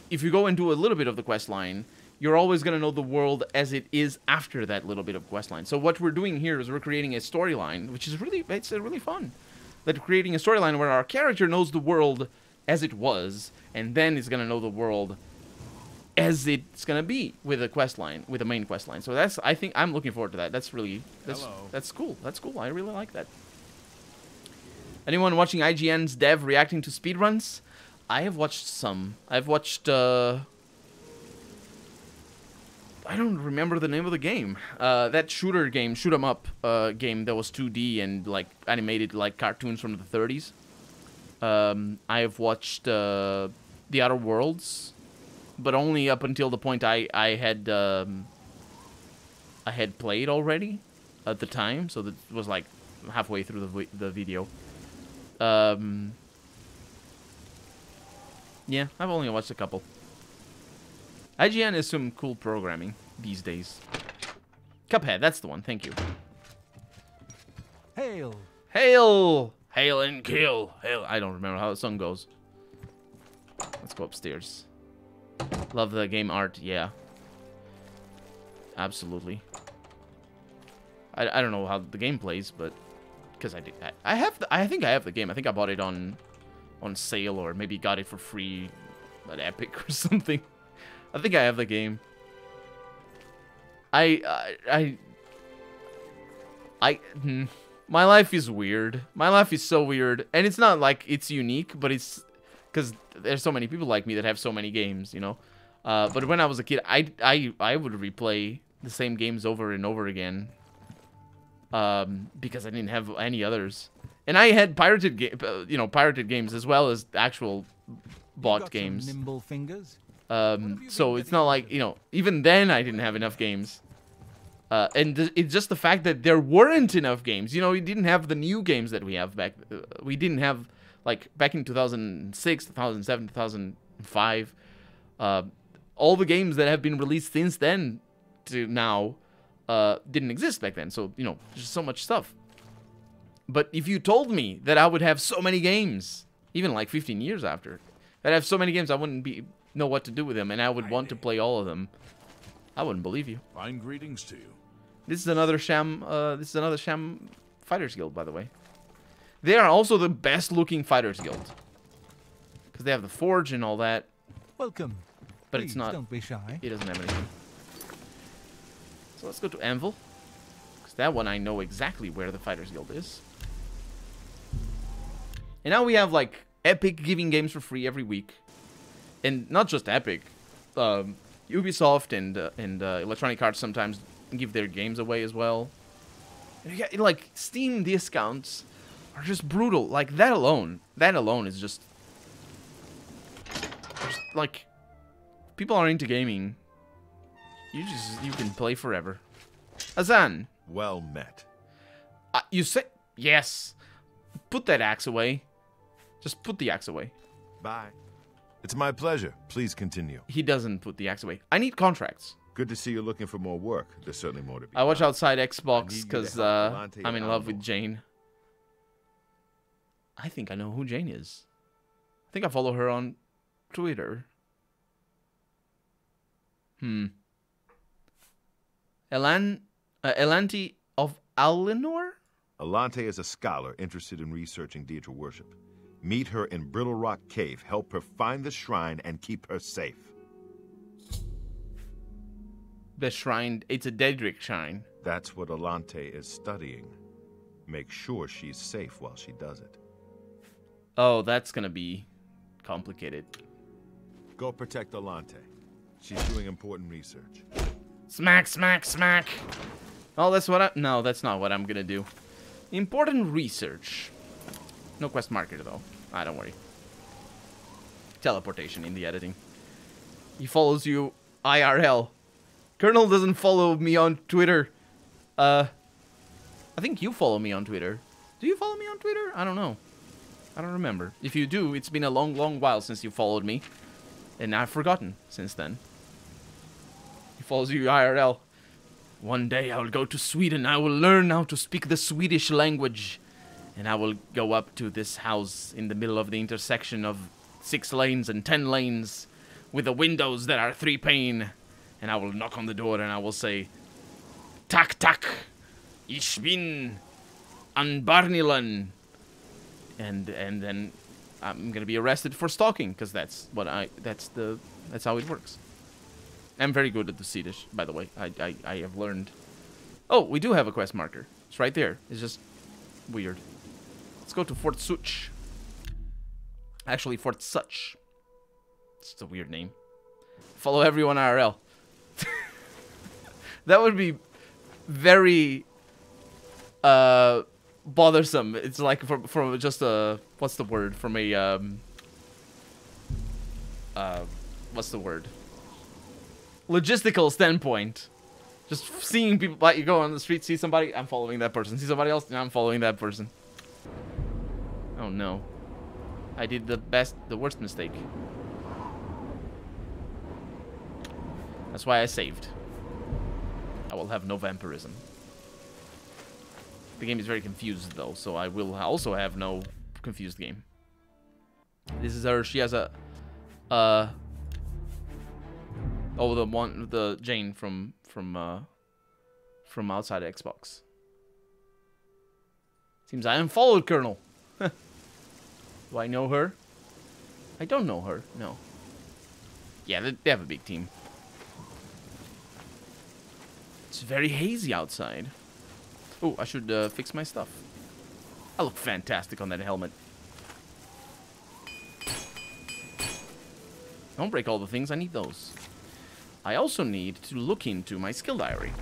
If you go and do a little bit of the quest line, you're always going to know the world as it is after that little bit of quest line. So what we're doing here is we're creating a storyline, which is really fun. That creating a storyline where our character knows the world as it was, and then is going to know the world as it's going to be with a quest line, with a main quest line. So I think I'm looking forward to that. That's cool. That's cool. I really like that. Anyone watching IGN's dev reacting to speedruns? I have watched some. I've watched, I don't remember the name of the game. That shooter game, shoot 'em up game that was 2D and, like, animated like cartoons from the 30s. I have watched The Outer Worlds, but only up until the point I had played already at the time, so that was like halfway through the video. Yeah, I've only watched a couple. IGN is some cool programming these days. Cuphead, that's the one. Thank you. Hail! Hail! Hail and kill! Hail! I don't remember how the song goes. Let's go upstairs. Love the game art, yeah. Absolutely. I don't know how the game plays, but because I think I have the game. I think I bought it on sale, or maybe got it for free at Epic or something. I think I have the game. My life is weird. My life is so weird, and it's not like it's unique, but it's because there's so many people like me that have so many games, you know. But when I was a kid, I would replay the same games over and over again, because I didn't have any others, and I had pirated games as well as actual bought games. Nimble fingers. So it's not like, you know, even then I didn't have enough games. And it's just the fact that there weren't enough games. You know, we didn't have the new games that we have back. We didn't have, like, back in 2006, 2007, 2005. All the games that have been released since then to now didn't exist back then. So, you know, there's so much stuff. But if you told me that I would have so many games, even like 15 years after, that I have so many games, I wouldn't know what to do with them, and I would want to play all of them, I wouldn't believe you. Fine greetings to you. This is another sham. Fighters Guild, by the way. They are also the best-looking Fighters Guild because they have the forge and all that. Welcome. But Please, it's not. Don't be shy. It doesn't have anything. So let's go to Anvil, because that one I know exactly where the Fighters Guild is. And now we have like Epic giving games for free every week, and not just Epic. Ubisoft and Electronic Arts sometimes give their games away as well. And like Steam discounts are just brutal. Like that alone is just like, people are into gaming. You can play forever. Azan. Well met. You say yes. Put that axe away. Just put the axe away. Bye. It's my pleasure. Please continue. He doesn't put the axe away. I need contracts. Good to see you're looking for more work. There's certainly more to be I watch done. outside I Xbox need you because to help Volante I'm in and love with Alamo. Jane. I think I know who Jane is. I think I follow her on Twitter. Elanti of Alinor? Alante is a scholar interested in researching Deidre worship. Meet her in Brittle Rock Cave, help her find the shrine, and keep her safe. The shrine, it's a Daedric shrine. That's what Alante is studying. Make sure she's safe while she does it. Oh, that's gonna be complicated. Go protect Alante. She's doing important research. Smack, smack, smack. Oh, no, that's not what I'm gonna do. Important research. No quest marker, though. Don't worry. Teleportation in the editing. He follows you IRL. Colonel doesn't follow me on Twitter. I think you follow me on Twitter. Do you follow me on Twitter? I don't know. I don't remember. If you do, it's been a long, long while since you followed me. And I've forgotten since then. He follows you IRL. One day I will go to Sweden. I will learn how to speak the Swedish language. And I will go up to this house in the middle of the intersection of 6 lanes and 10 lanes with the windows that are 3 pane. And I will knock on the door and I will say, "Tak tak, ich bin an Barnilan." And then I'm gonna be arrested for stalking, because that's how it works. I'm very good at the Swedish, by the way. I have learned. Oh, we do have a quest marker. It's right there. It's just weird. Let's go to Fort Such. Actually, Fort Such. It's a weird name. Follow everyone IRL. That would be very bothersome. It's like from just a what's the word? From a what's the word? Logistical standpoint. Just seeing people, like you go on the street, see somebody, I'm following that person. See somebody else, I'm following that person. Oh no. I did the worst mistake. That's why I saved. I will have no vampirism. The game is very confused though, so I will also have no confused game. This is her, she has a, oh, the Jane from outside Xbox. Seems I unfollowed Colonel. Do I know her? I don't know her, no. Yeah, they have a big team. It's very hazy outside. Oh, I should fix my stuff. I look fantastic on that helmet. Don't break all the things, I need those. I also need to look into my skill diary.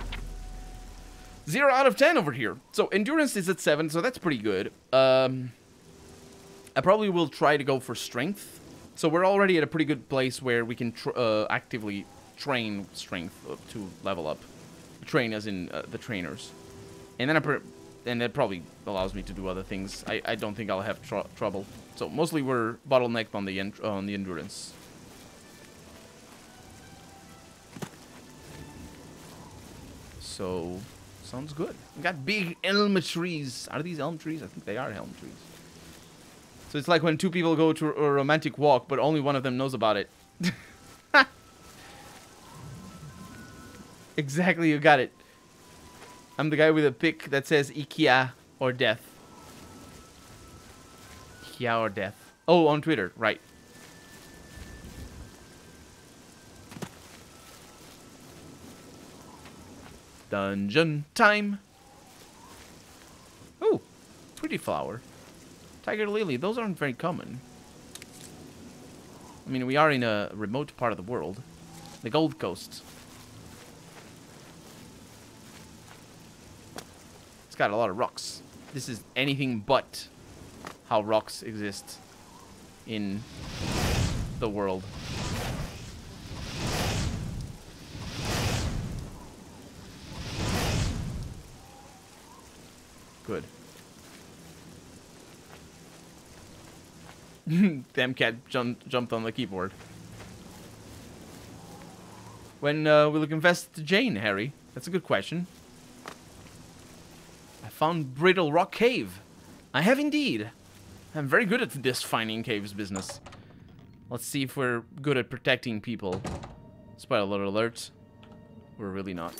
0 out of 10 over here. So endurance is at 7, so that's pretty good. I probably will try to go for strength. So we're already at a pretty good place where we can actively train strength to level up. Train as in the trainers. And then that probably allows me to do other things. I don't think I'll have trouble. So mostly we're bottlenecked on the endurance. So sounds good. We got big elm trees. Are these elm trees? I think they are elm trees. So it's like when two people go to a romantic walk, but only one of them knows about it. Exactly, you got it. I'm the guy with a pic that says IKEA or death. IKEA or death. Oh, on Twitter, right. Dungeon time. Oh, pretty flower. Tiger lily, those aren't very common. I mean, we are in a remote part of the world. The Gold Coast. It's got a lot of rocks. This is anything but how rocks exist in the world. Good. Damn cat jumped on the keyboard. When will you confess to Jane, Harry? That's a good question. I found Brittle Rock Cave. I have indeed. I'm very good at this finding caves business. Let's see if we're good at protecting people. Spoiler alert. We're really not.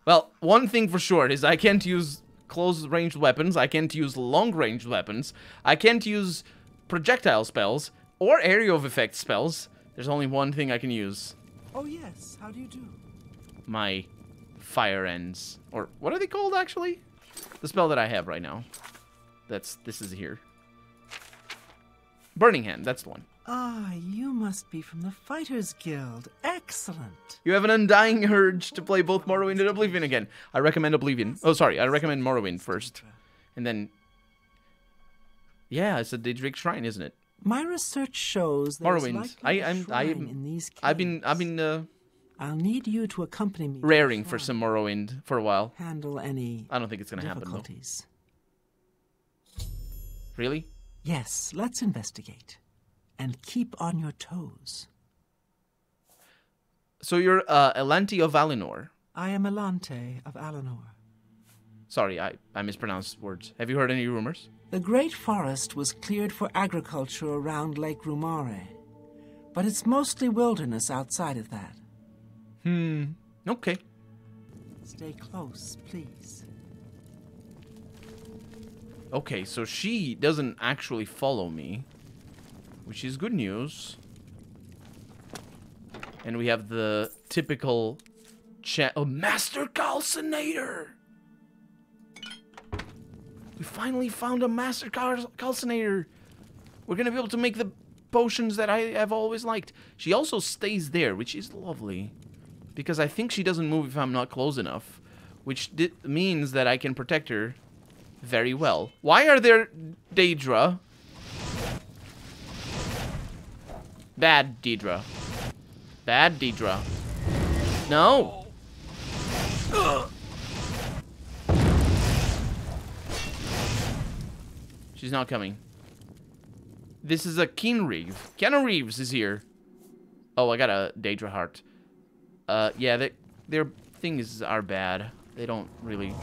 Well, one thing for sure is I can't use close-range weapons. I can't use long-range weapons. I can't use projectile spells or area of effect spells. There's only one thing I can use. Oh yes, how do you do? My fire ends. Or what are they called actually? The spell that I have right now. This is here. Burning Hand, that's the one. Ah, you must be from the Fighters Guild. Excellent. You have an undying urge to play both Morrowind and Oblivion again. I recommend Oblivion. Oh, sorry, I recommend Morrowind first. And then... Yeah, it's a Daedric Shrine, isn't it? My research shows that Morrowind. I've been I'll need you to accompany me. Raring for some Morrowind for a while. Handle any I don't think it's gonna happen though. Really? Yes, let's investigate. And keep on your toes. So you're Elante of Valinor. I am Elante of Alinor. Sorry, I mispronounced words. Have you heard any rumors? The Great Forest was cleared for agriculture around Lake Rumare. But it's mostly wilderness outside of that. Okay. Stay close, please. Okay, so she doesn't actually follow me, which is good news. And we have the typical Master Calcinator! We finally found a Master Calcinator! We're gonna be able to make the potions that I have always liked. She also stays there, which is lovely. Because I think she doesn't move if I'm not close enough. Which means that I can protect her Very well. Why are there Daedra? Bad Daedra. Bad Daedra. No! She's not coming. This is a Keanu Reeves is here. Oh, I got a Daedra heart. Yeah, their things are bad. They don't really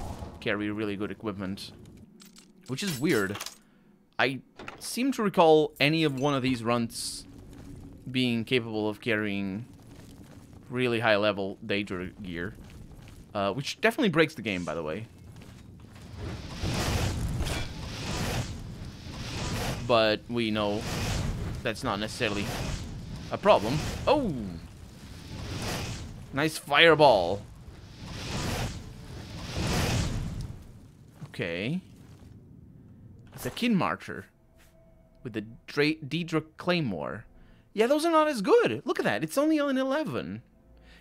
carry really good equipment. Which is weird. I seem to recall any of one of these runts being capable of carrying really high level Daedra gear. Which definitely breaks the game, by the way. But we know that's not necessarily a problem. Oh! Nice fireball. Okay. It's a Kin Marcher with the Daedra Claymore. Yeah, those are not as good. Look at that. It's only on 11.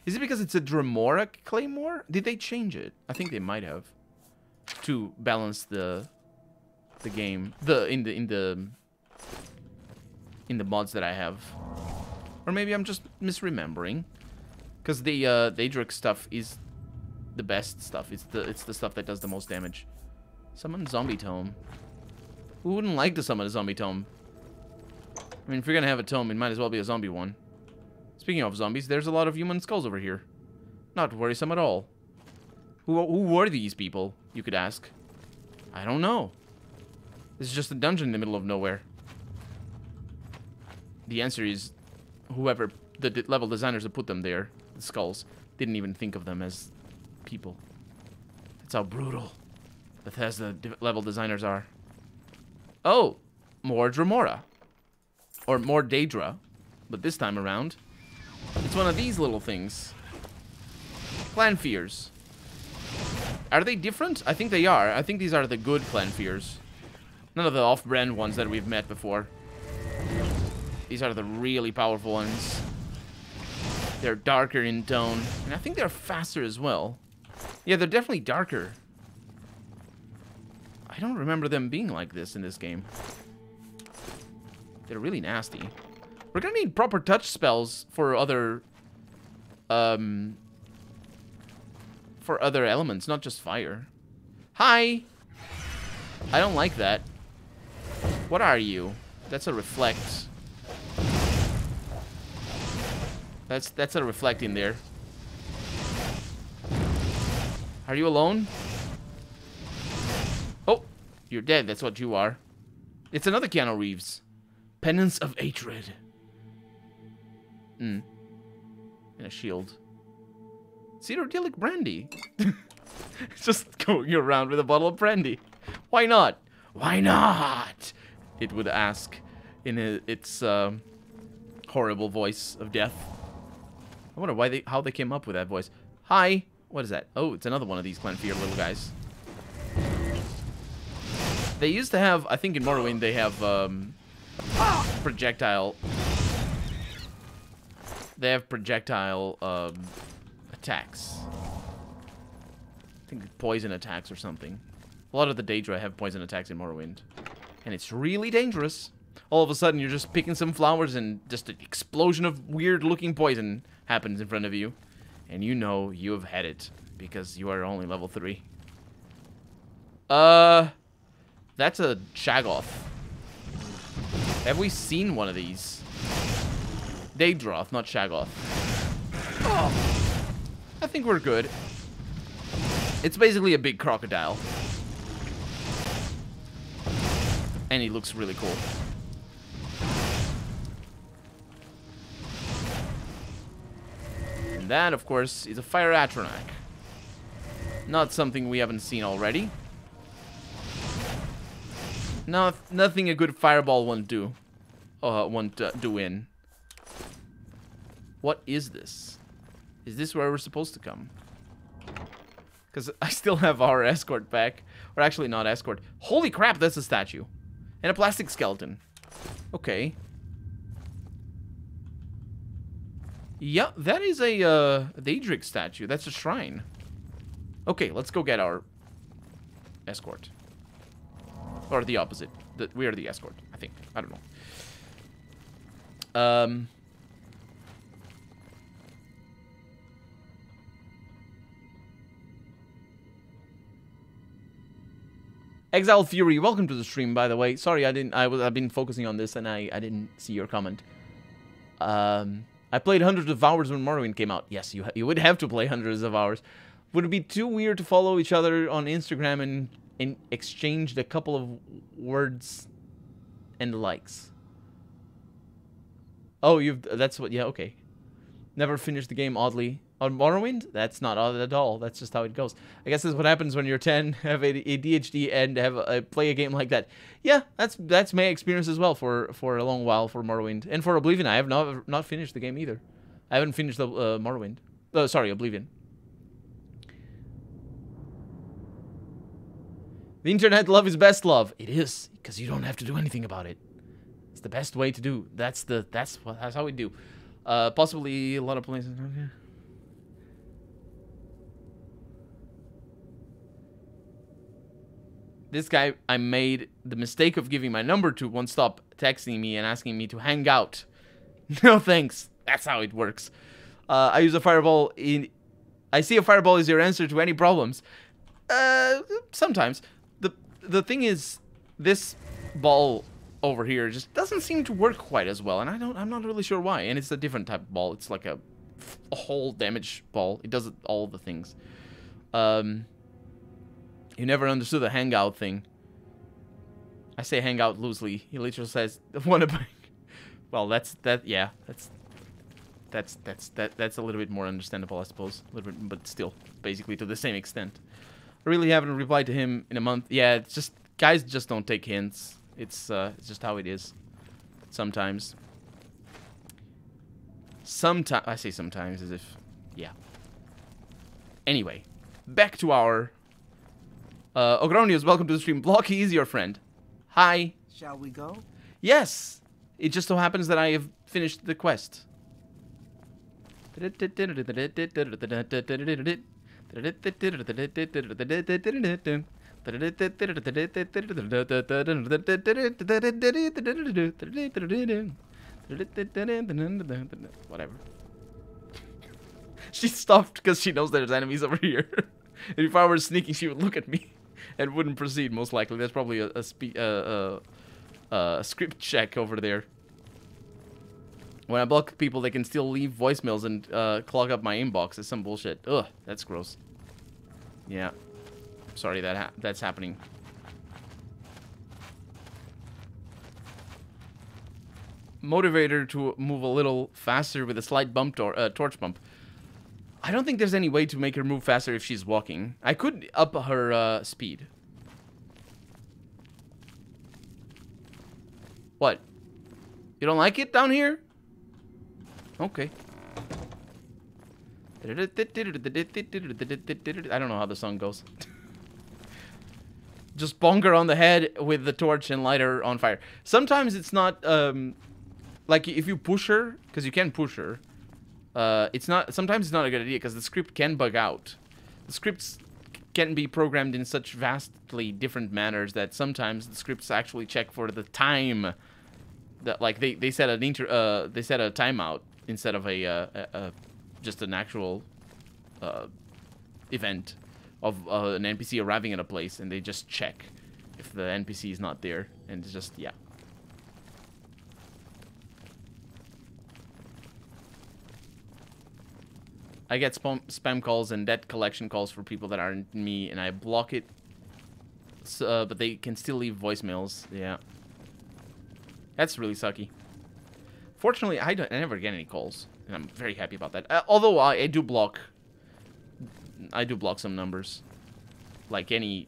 Is it because it's a Dremora Claymore? Did they change it? I think they might have to balance the game. In the mods that I have. Or maybe I'm just misremembering. Because the Daedric stuff is the best stuff. It's the stuff that does the most damage. Summon Zombie Tome. Who wouldn't like to summon a Zombie Tome? I mean, if you're gonna have a tome, it might as well be a zombie one. Speaking of zombies, there's a lot of human skulls over here. Not worrisome at all. Who were these people, you could ask? I don't know. This is just a dungeon in the middle of nowhere. The answer is whoever the level designers that put them there, the skulls, didn't even think of them as people. That's how brutal Bethesda level designers are. Oh, more Dremora. Or more Daedra. But this time around, it's one of these little things. Clan Fears. Are they different? I think they are. I think these are the good Clan Fears. None of the off-brand ones that we've met before. These are the really powerful ones. They're darker in tone. And I think they're faster as well. Yeah, they're definitely darker. I don't remember them being like this in this game. They're really nasty. We're gonna need proper touch spells for other elements, not just fire. Hi! I don't like that. What are you? That's a reflect. That's a reflect in there. Are you alone? Oh, you're dead. That's what you are. It's another Keanu Reeves. Penance of Hatred. And a shield. Cedrodilic brandy. It's just going around with a bottle of brandy. Why not? Why not? It would ask in its horrible voice of death. I wonder how they came up with that voice. Hi. What is that? Oh, it's another one of these Clan Fear little guys. They used to have, I think in Morrowind, they have projectile. They have projectile attacks. I think poison attacks or something. A lot of the Daedra have poison attacks in Morrowind. And it's really dangerous. All of a sudden, you're just picking some flowers and just an explosion of weird-looking poison happens in front of you. And you know you have had it because you are only level 3. That's a Shaggoth. Have we seen one of these? Daedroth, not Shaggoth. Oh, I think we're good. It's basically a big crocodile. And he looks really cool. And that, of course, is a Fire Atronach. Not something we haven't seen already. No, nothing a good fireball won't do. Won't do in. What is this? Is this where we're supposed to come? Because I still have our escort back. Or actually not escort. Holy crap, that's a statue. And a plastic skeleton. Okay. Yeah, that is a Daedric statue. That's a shrine. Okay, let's go get our escort. Or the opposite. We are the escort, I think. I don't know. Exile Fury, welcome to the stream, by the way. Sorry, I've been focusing on this and I didn't see your comment. I played hundreds of hours when Morrowind came out. Yes, you would have to play hundreds of hours. Would it be too weird to follow each other on Instagram and exchange a couple of words and likes? Oh, that's what, yeah, okay. Never finished the game, oddly. On Morrowind? That's not odd at all. That's just how it goes. I guess that's what happens when you're 10, have ADHD, and play a game like that. Yeah, that's my experience as well for a long while for Morrowind. And for Oblivion, I have not finished the game either. I haven't finished the Morrowind. Sorry, Oblivion. The internet love is best love. It is, because you don't have to do anything about it. It's the best way to do. That's how we do. Possibly a lot of places. Okay. This guy, I made the mistake of giving my number to, won't stop texting me and asking me to hang out. No thanks. That's how it works. I use a fireball I see a fireball is your answer to any problems. Sometimes. The thing is, this ball over here just doesn't seem to work quite as well, and I'm not really sure why. And it's a different type of ball. It's like a whole damage ball. It does all the things. You never understood the hangout thing. I say hangout loosely. He literally says, "Wanna bang?" Well, that's a little bit more understandable, I suppose. A little bit, but still, basically to the same extent. I really haven't replied to him in a month. Yeah, it's just guys just don't take hints. It's just how it is. Sometimes. I say sometimes as if, yeah. Anyway, back to our. Ogronius, welcome to the stream. Blocky is your friend. Hi. Shall we go? Yes. It just so happens that I have finished the quest. Whatever. She stopped because she knows there's enemies over here. And if I were sneaking, she would look at me and wouldn't proceed, most likely. That's probably a script check over there. When I block people, they can still leave voicemails and clog up my inbox. It's some bullshit. Ugh, that's gross. Yeah. Sorry that's happening. Motivator to move a little faster with a slight bump torch bump. I don't think there's any way to make her move faster if she's walking. I could up her speed. What? You don't like it down here? Okay. I don't know how the song goes. Just bonk her on the head with the torch and light her on fire. Sometimes it's not, like if you push her, because you can push her, sometimes it's not a good idea because the script can bug out. The scripts can be programmed in such vastly different manners that sometimes the scripts actually check for the time that, like, they set a timeout instead of just an actual event of an NPC arriving at a place, and they just check if the NPC is not there, and it's just, yeah. I get spam calls and debt collection calls for people that aren't me, and I block it, but they can still leave voicemails. Yeah. That's really sucky. Fortunately, I never get any calls, and I'm very happy about that. Although I do block some numbers. Like any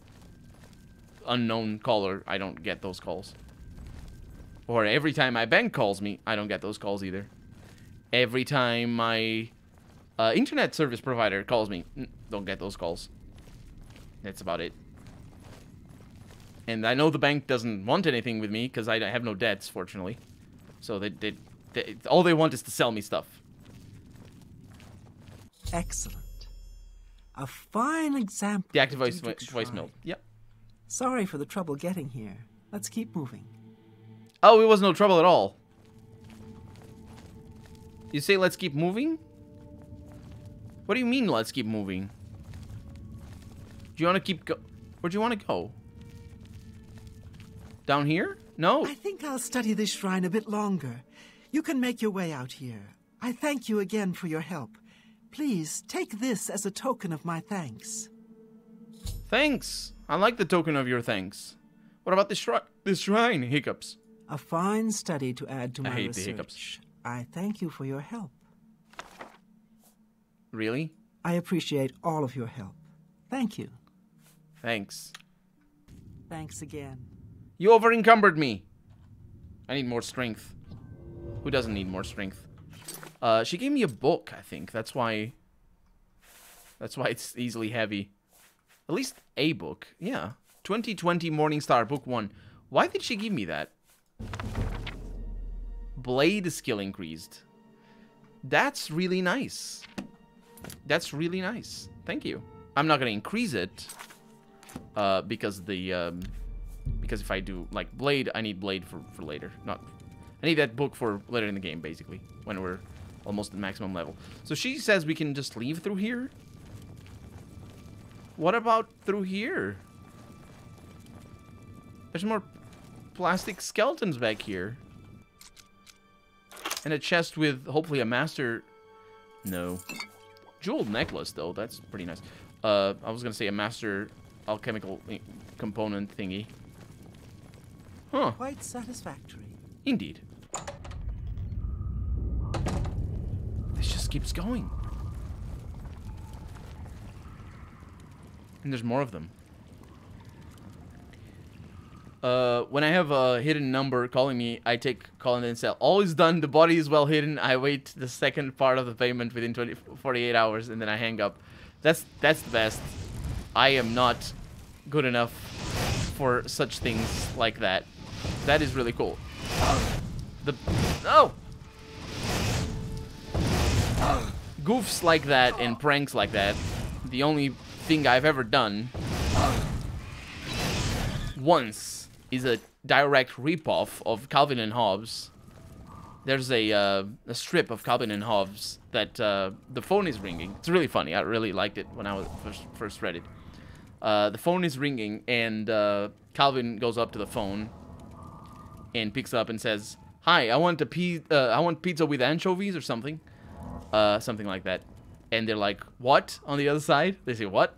unknown caller, I don't get those calls. Or every time my bank calls me, I don't get those calls either. Every time my internet service provider calls me, don't get those calls. That's about it. And I know the bank doesn't want anything with me because I have no debts, fortunately. So all they want is to sell me stuff. Excellent. A fine example. Deactivate voicemail. Yep. Sorry for the trouble getting here. Let's keep moving. Oh, it was no trouble at all. You say let's keep moving? What do you mean let's keep moving? Do you want to keep go? Where do you want to go? Down here? No. I think I'll study this shrine a bit longer. You can make your way out here. I thank you again for your help. Please take this as a token of my thanks. Thanks. I like the token of your thanks. What about this shrine? Hiccups. A fine study to add to my hate research. the hiccups. I thank you for your help. Really? I appreciate all of your help. Thank you. Thanks. Thanks again. You over-encumbered me. I need more strength. Who doesn't need more strength? She gave me a book, I think. That's why it's easily heavy. At least a book. Yeah. 2020 Morningstar, book 1. Why did she give me that? Blade skill increased. That's really nice. That's really nice. Thank you. I'm not gonna increase it because if I do like blade, I need blade for later. I need that book for later in the game, basically, when we're almost at maximum level. So she says we can just leave through here. What about through here? There's more plastic skeletons back here. And a chest with hopefully a master. No. Jeweled necklace, though. That's pretty nice. I was gonna say a master alchemical component thingy. Huh. Quite satisfactory. Indeed. This just keeps going. And there's more of them. When I have a hidden number calling me, I take call and then sell. All is done. The body is well hidden. I wait the second part of the payment within 48 hours, and then I hang up. That's the best. I am not good enough for such things like that. That is really cool. Goofs like that and pranks like that. The only thing I've ever done once is a direct ripoff of Calvin and Hobbes. There's a strip of Calvin and Hobbes that the phone is ringing. It's really funny. I really liked it when I was first read it. The phone is ringing, and Calvin goes up to the phone and picks up and says, "Hi, I want pizza with anchovies or something, something like that." And they're like, "What?" On the other side, they say, "What?"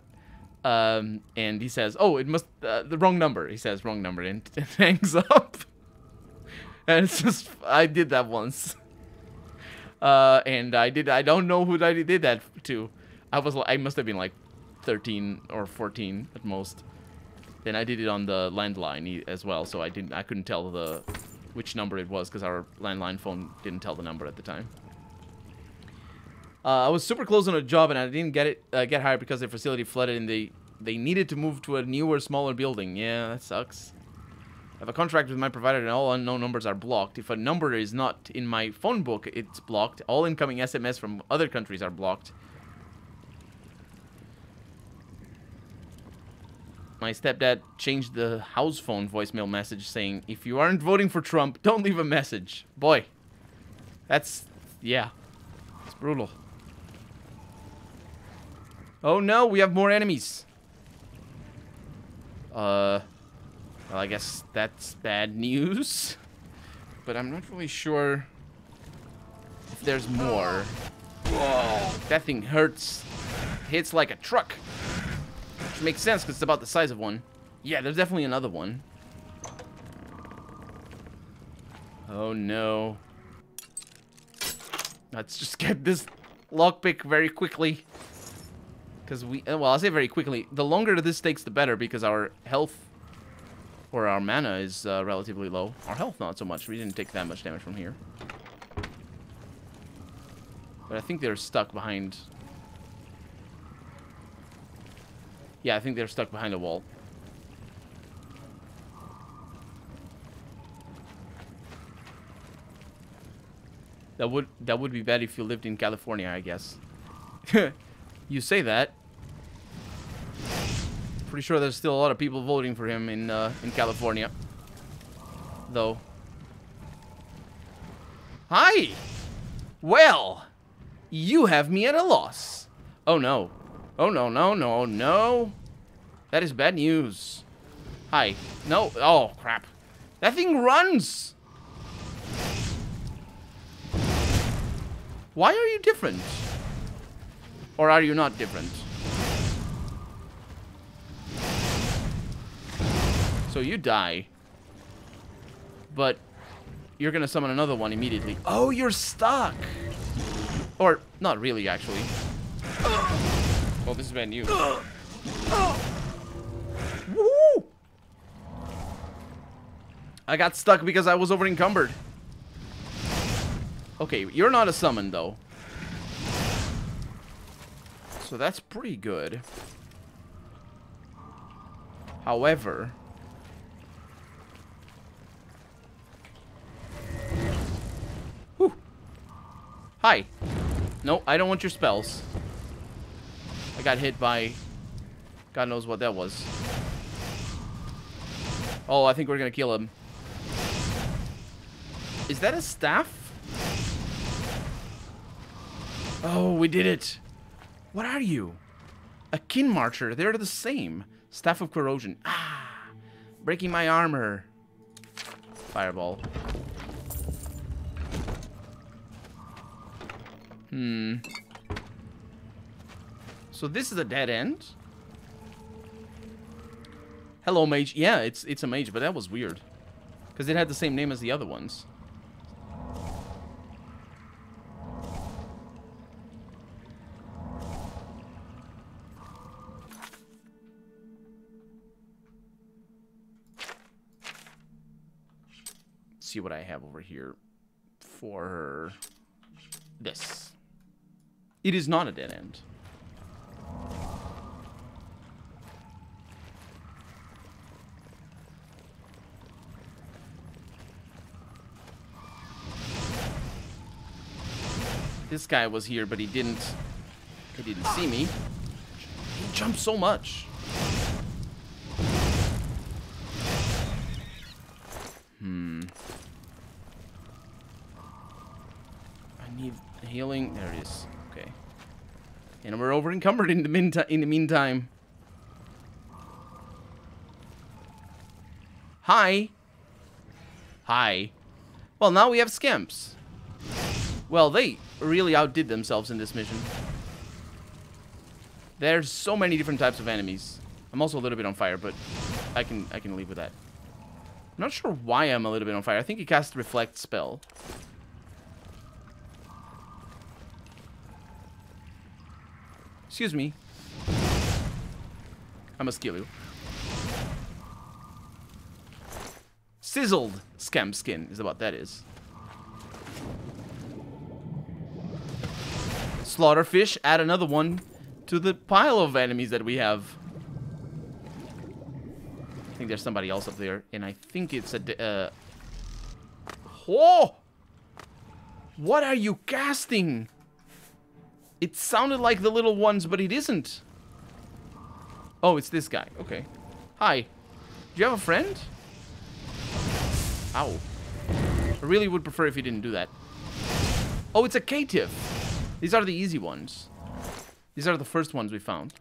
And he says, "Oh, it must the wrong number." He says, "Wrong number," and hangs up. And it's just, I did that once. And I don't know who I did that to. I must have been like 13 or 14 at most. And I did it on the landline as well, so I couldn't tell which number it was because our landline phone didn't tell the number at the time. I was super close on a job and I didn't get hired because their facility flooded and they needed to move to a newer, smaller building. Yeah, that sucks. I have a contract with my provider and all unknown numbers are blocked. If a number is not in my phone book, it's blocked. All incoming SMS from other countries are blocked. My stepdad changed the house phone voicemail message saying, "If you aren't voting for Trump, don't leave a message." Boy, yeah, it's brutal. Oh no, we have more enemies. Well, I guess that's bad news. But I'm not really sure if there's more. Whoa, that thing hurts. Hits like a truck. Which makes sense because it's about the size of one. Yeah, there's definitely another one. Oh no. Let's just get this lockpick very quickly. Because well, I'll say very quickly. The longer this takes, the better, because our health or our mana is relatively low. Our health, not so much. We didn't take that much damage from here. But I think they're stuck behind. Yeah, I think they're stuck behind a wall. That would be bad if you lived in California, I guess. You say that. Pretty sure there's still a lot of people voting for him in California. Though. Hi! Well, you have me at a loss. Oh no. Oh no, no, no, no. That is bad news. Hi. No. Oh, crap. That thing runs! Why are you different? Or are you not different? So you die. But you're gonna summon another one immediately. Oh, you're stuck! Or, not really, actually. Oh, this is bad news. Woo! I got stuck because I was over encumbered. Okay, you're not a summon, though. So that's pretty good. However... Whew. Hi. No, I don't want your spells. I got hit by... God knows what that was. Oh, I think we're gonna kill him. Is that a staff? Oh, we did it. What are you? A kin marcher. They're the same. Staff of corrosion. Ah, breaking my armor. Fireball. So this is a dead end? Hello, mage. Yeah, it's a mage, but that was weird. Because it had the same name as the other ones. See what I have over here for this. It is not a dead end. This guy was here, but he didn't see me. He jumped so much. I need healing. There it is. Okay. And we're over encumbered in the meantime. Hi. Hi. Well, now we have scamps. Well, they really outdid themselves in this mission. There's so many different types of enemies. I'm also a little bit on fire, but I can live with that. I'm not sure why I'm a little bit on fire. I think he cast Reflect spell. Excuse me. I must kill you. Sizzled scamp skin is what that is. Slaughterfish, add another one to the pile of enemies that we have. I think there's somebody else up there, and I think it's a... Oh! What are you casting? It sounded like the little ones, but it isn't. Oh, it's this guy. Okay. Hi. Do you have a friend? Ow. I really would prefer if you didn't do that. Oh, it's a caitiff. These are the easy ones. These are the first ones we found.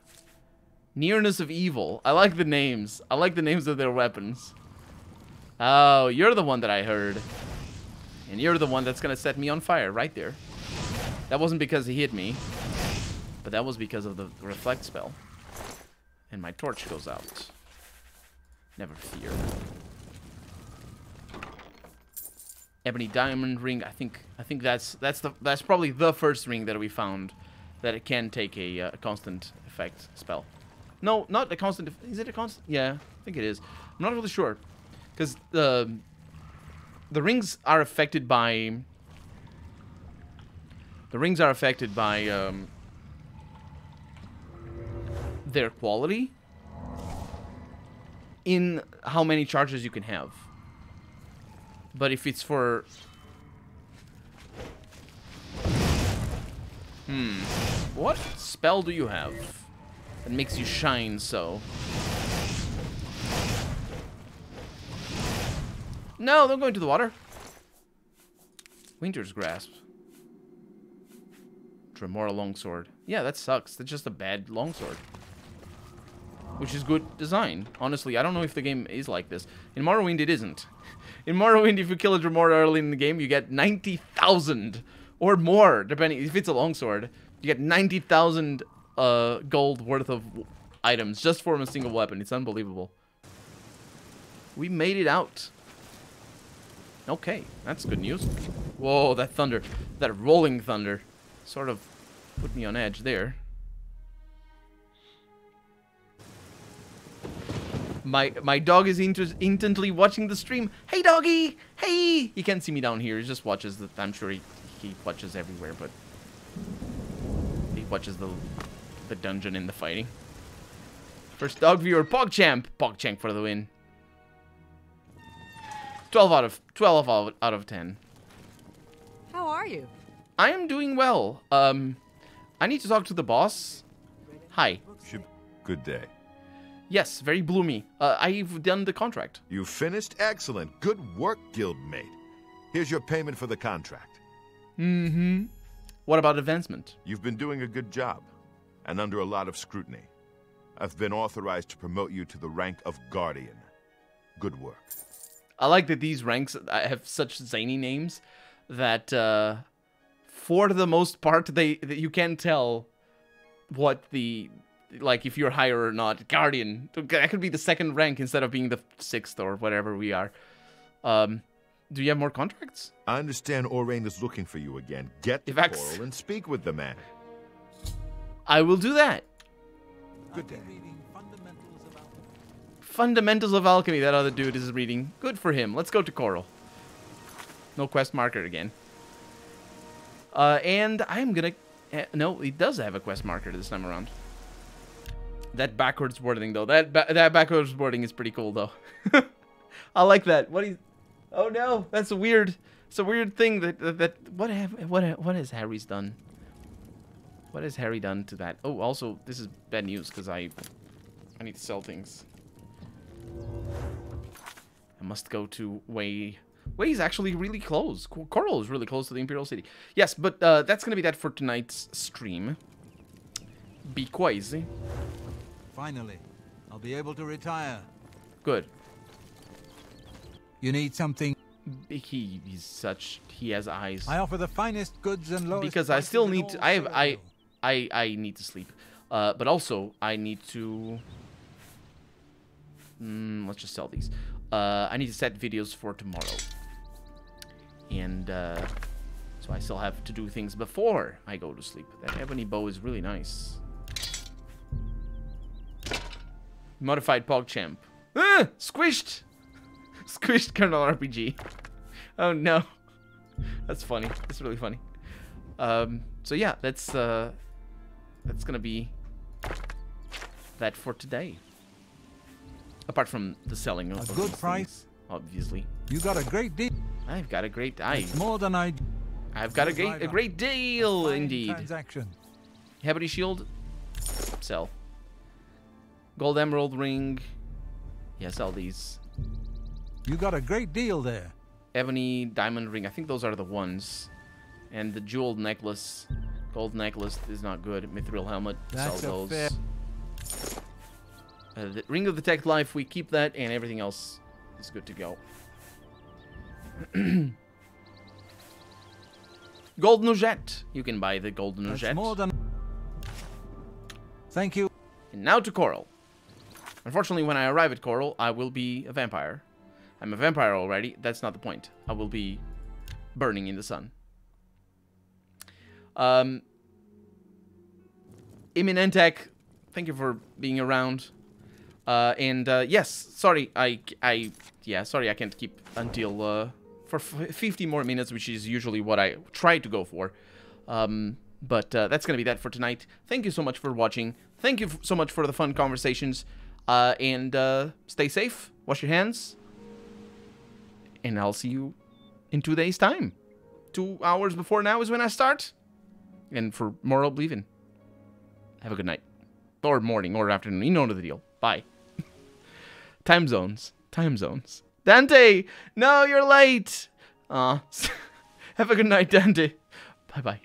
Nearness of Evil. I like the names. I like the names of their weapons. Oh, you're the one that I heard. And you're the one that's gonna set me on fire right there. That wasn't because he hit me, but that was because of the reflect spell. And my torch goes out. Never fear. Ebony diamond ring. I think that's probably the first ring that we found that it can take a constant effect spell. No, not a constant. Is it a constant? Yeah, I think it is. I'm not really sure because the rings are affected by. The rings are affected by their quality in how many charges you can have. But if it's for... What spell do you have that makes you shine so? No, don't go into the water. Winter's Grasp. Tremora Longsword. Yeah, that sucks. That's just a bad longsword. Which is good design. Honestly, I don't know if the game is like this. In Morrowind, it isn't. In Morrowind, if you kill a Tremora early in the game, you get 90,000 or more, depending if it's a longsword. You get 90,000 gold worth of items just for a single weapon. It's unbelievable. We made it out. Okay, that's good news. Whoa, that thunder. That rolling thunder sort of put me on edge there. My dog is intently watching the stream. Hey, doggy! Hey! He can't see me down here. He just watches the... I'm sure he watches everywhere, but... He watches the dungeon and the fighting. First dog viewer, PogChamp. PogChamp for the win. 12 out of 10. How are you? I am doing well. I need to talk to the boss. Hi. Good day. Yes, very bloomy. I've done the contract. You finished? Excellent. Good work, guildmate. Here's your payment for the contract. Mm-hmm. What about advancement? You've been doing a good job, and under a lot of scrutiny. I've been authorized to promote you to the rank of Guardian. Good work. I like that these ranks have such zany names that, for the most part, that you can tell what the... Like, if you're higher or not. Guardian. That could be the second rank instead of being the 6th or whatever we are. Do you have more contracts? I understand Orain is looking for you again. Get to Coral and speak with the man. I will do that. Good day. Fundamentals of Alchemy, that other dude is reading. Good for him. Let's go to Coral. No quest marker again. And I'm gonna... no, he does have a quest marker this time around. That backwards wording, though. That backwards wording is pretty cool, though. I like that. Oh no, that's a weird... It's a weird thing what has Harry's done? What has Harry done to that? Oh, also, this is bad news, because I need to sell things. I must go to Way. Way's actually really close. Coral is really close to the Imperial City. Yes, but that's going to be that for tonight's stream. Be quasi. Finally, I'll be able to retire. Good. You need something? He has eyes. I offer the finest goods and lowest because I still need to... I need to sleep. But also, I need to... let's just sell these. I need to set videos for tomorrow. And, so I still have to do things before I go to sleep. That ebony bow is really nice. Modified PogChamp. Squished! Squished Colonel RPG. Oh, no. That's funny. That's really funny. So, yeah, that's gonna be that for today. Apart from the selling of a good price, things, obviously. You got a great deal. I've got a great... It's more than I've got a great deal, indeed. Transaction. Ebony shield. Sell. Gold emerald ring. Yeah, sell these. You got a great deal there. Ebony diamond ring. I think those are the ones. And the jeweled necklace. Gold necklace is not good. Mithril helmet. That's sell those. Fair. The ring of detect life. We keep that, and everything else is good to go. Gold Nugget. You can buy the gold Nugget. That's more than... Thank you. And now to Coral. Unfortunately, when I arrive at Coral, I will be a vampire. I'm a vampire already. That's not the point. I will be burning in the sun. Imminentech, thank you for being around. Yes, sorry, sorry I can't keep until for 50 more minutes, which is usually what I try to go for. But that's gonna be that for tonight. Thank you so much for watching. Thank you so much for the fun conversations. And stay safe. Wash your hands. And I'll see you in 2 days' time. 2 hours before now is when I start. And for more Oblivion. Have a good night. Or morning, or afternoon. You know the deal. Bye. Time zones. Time zones. Dante! No, you're late! Aw. Have a good night, Dante. Bye-bye.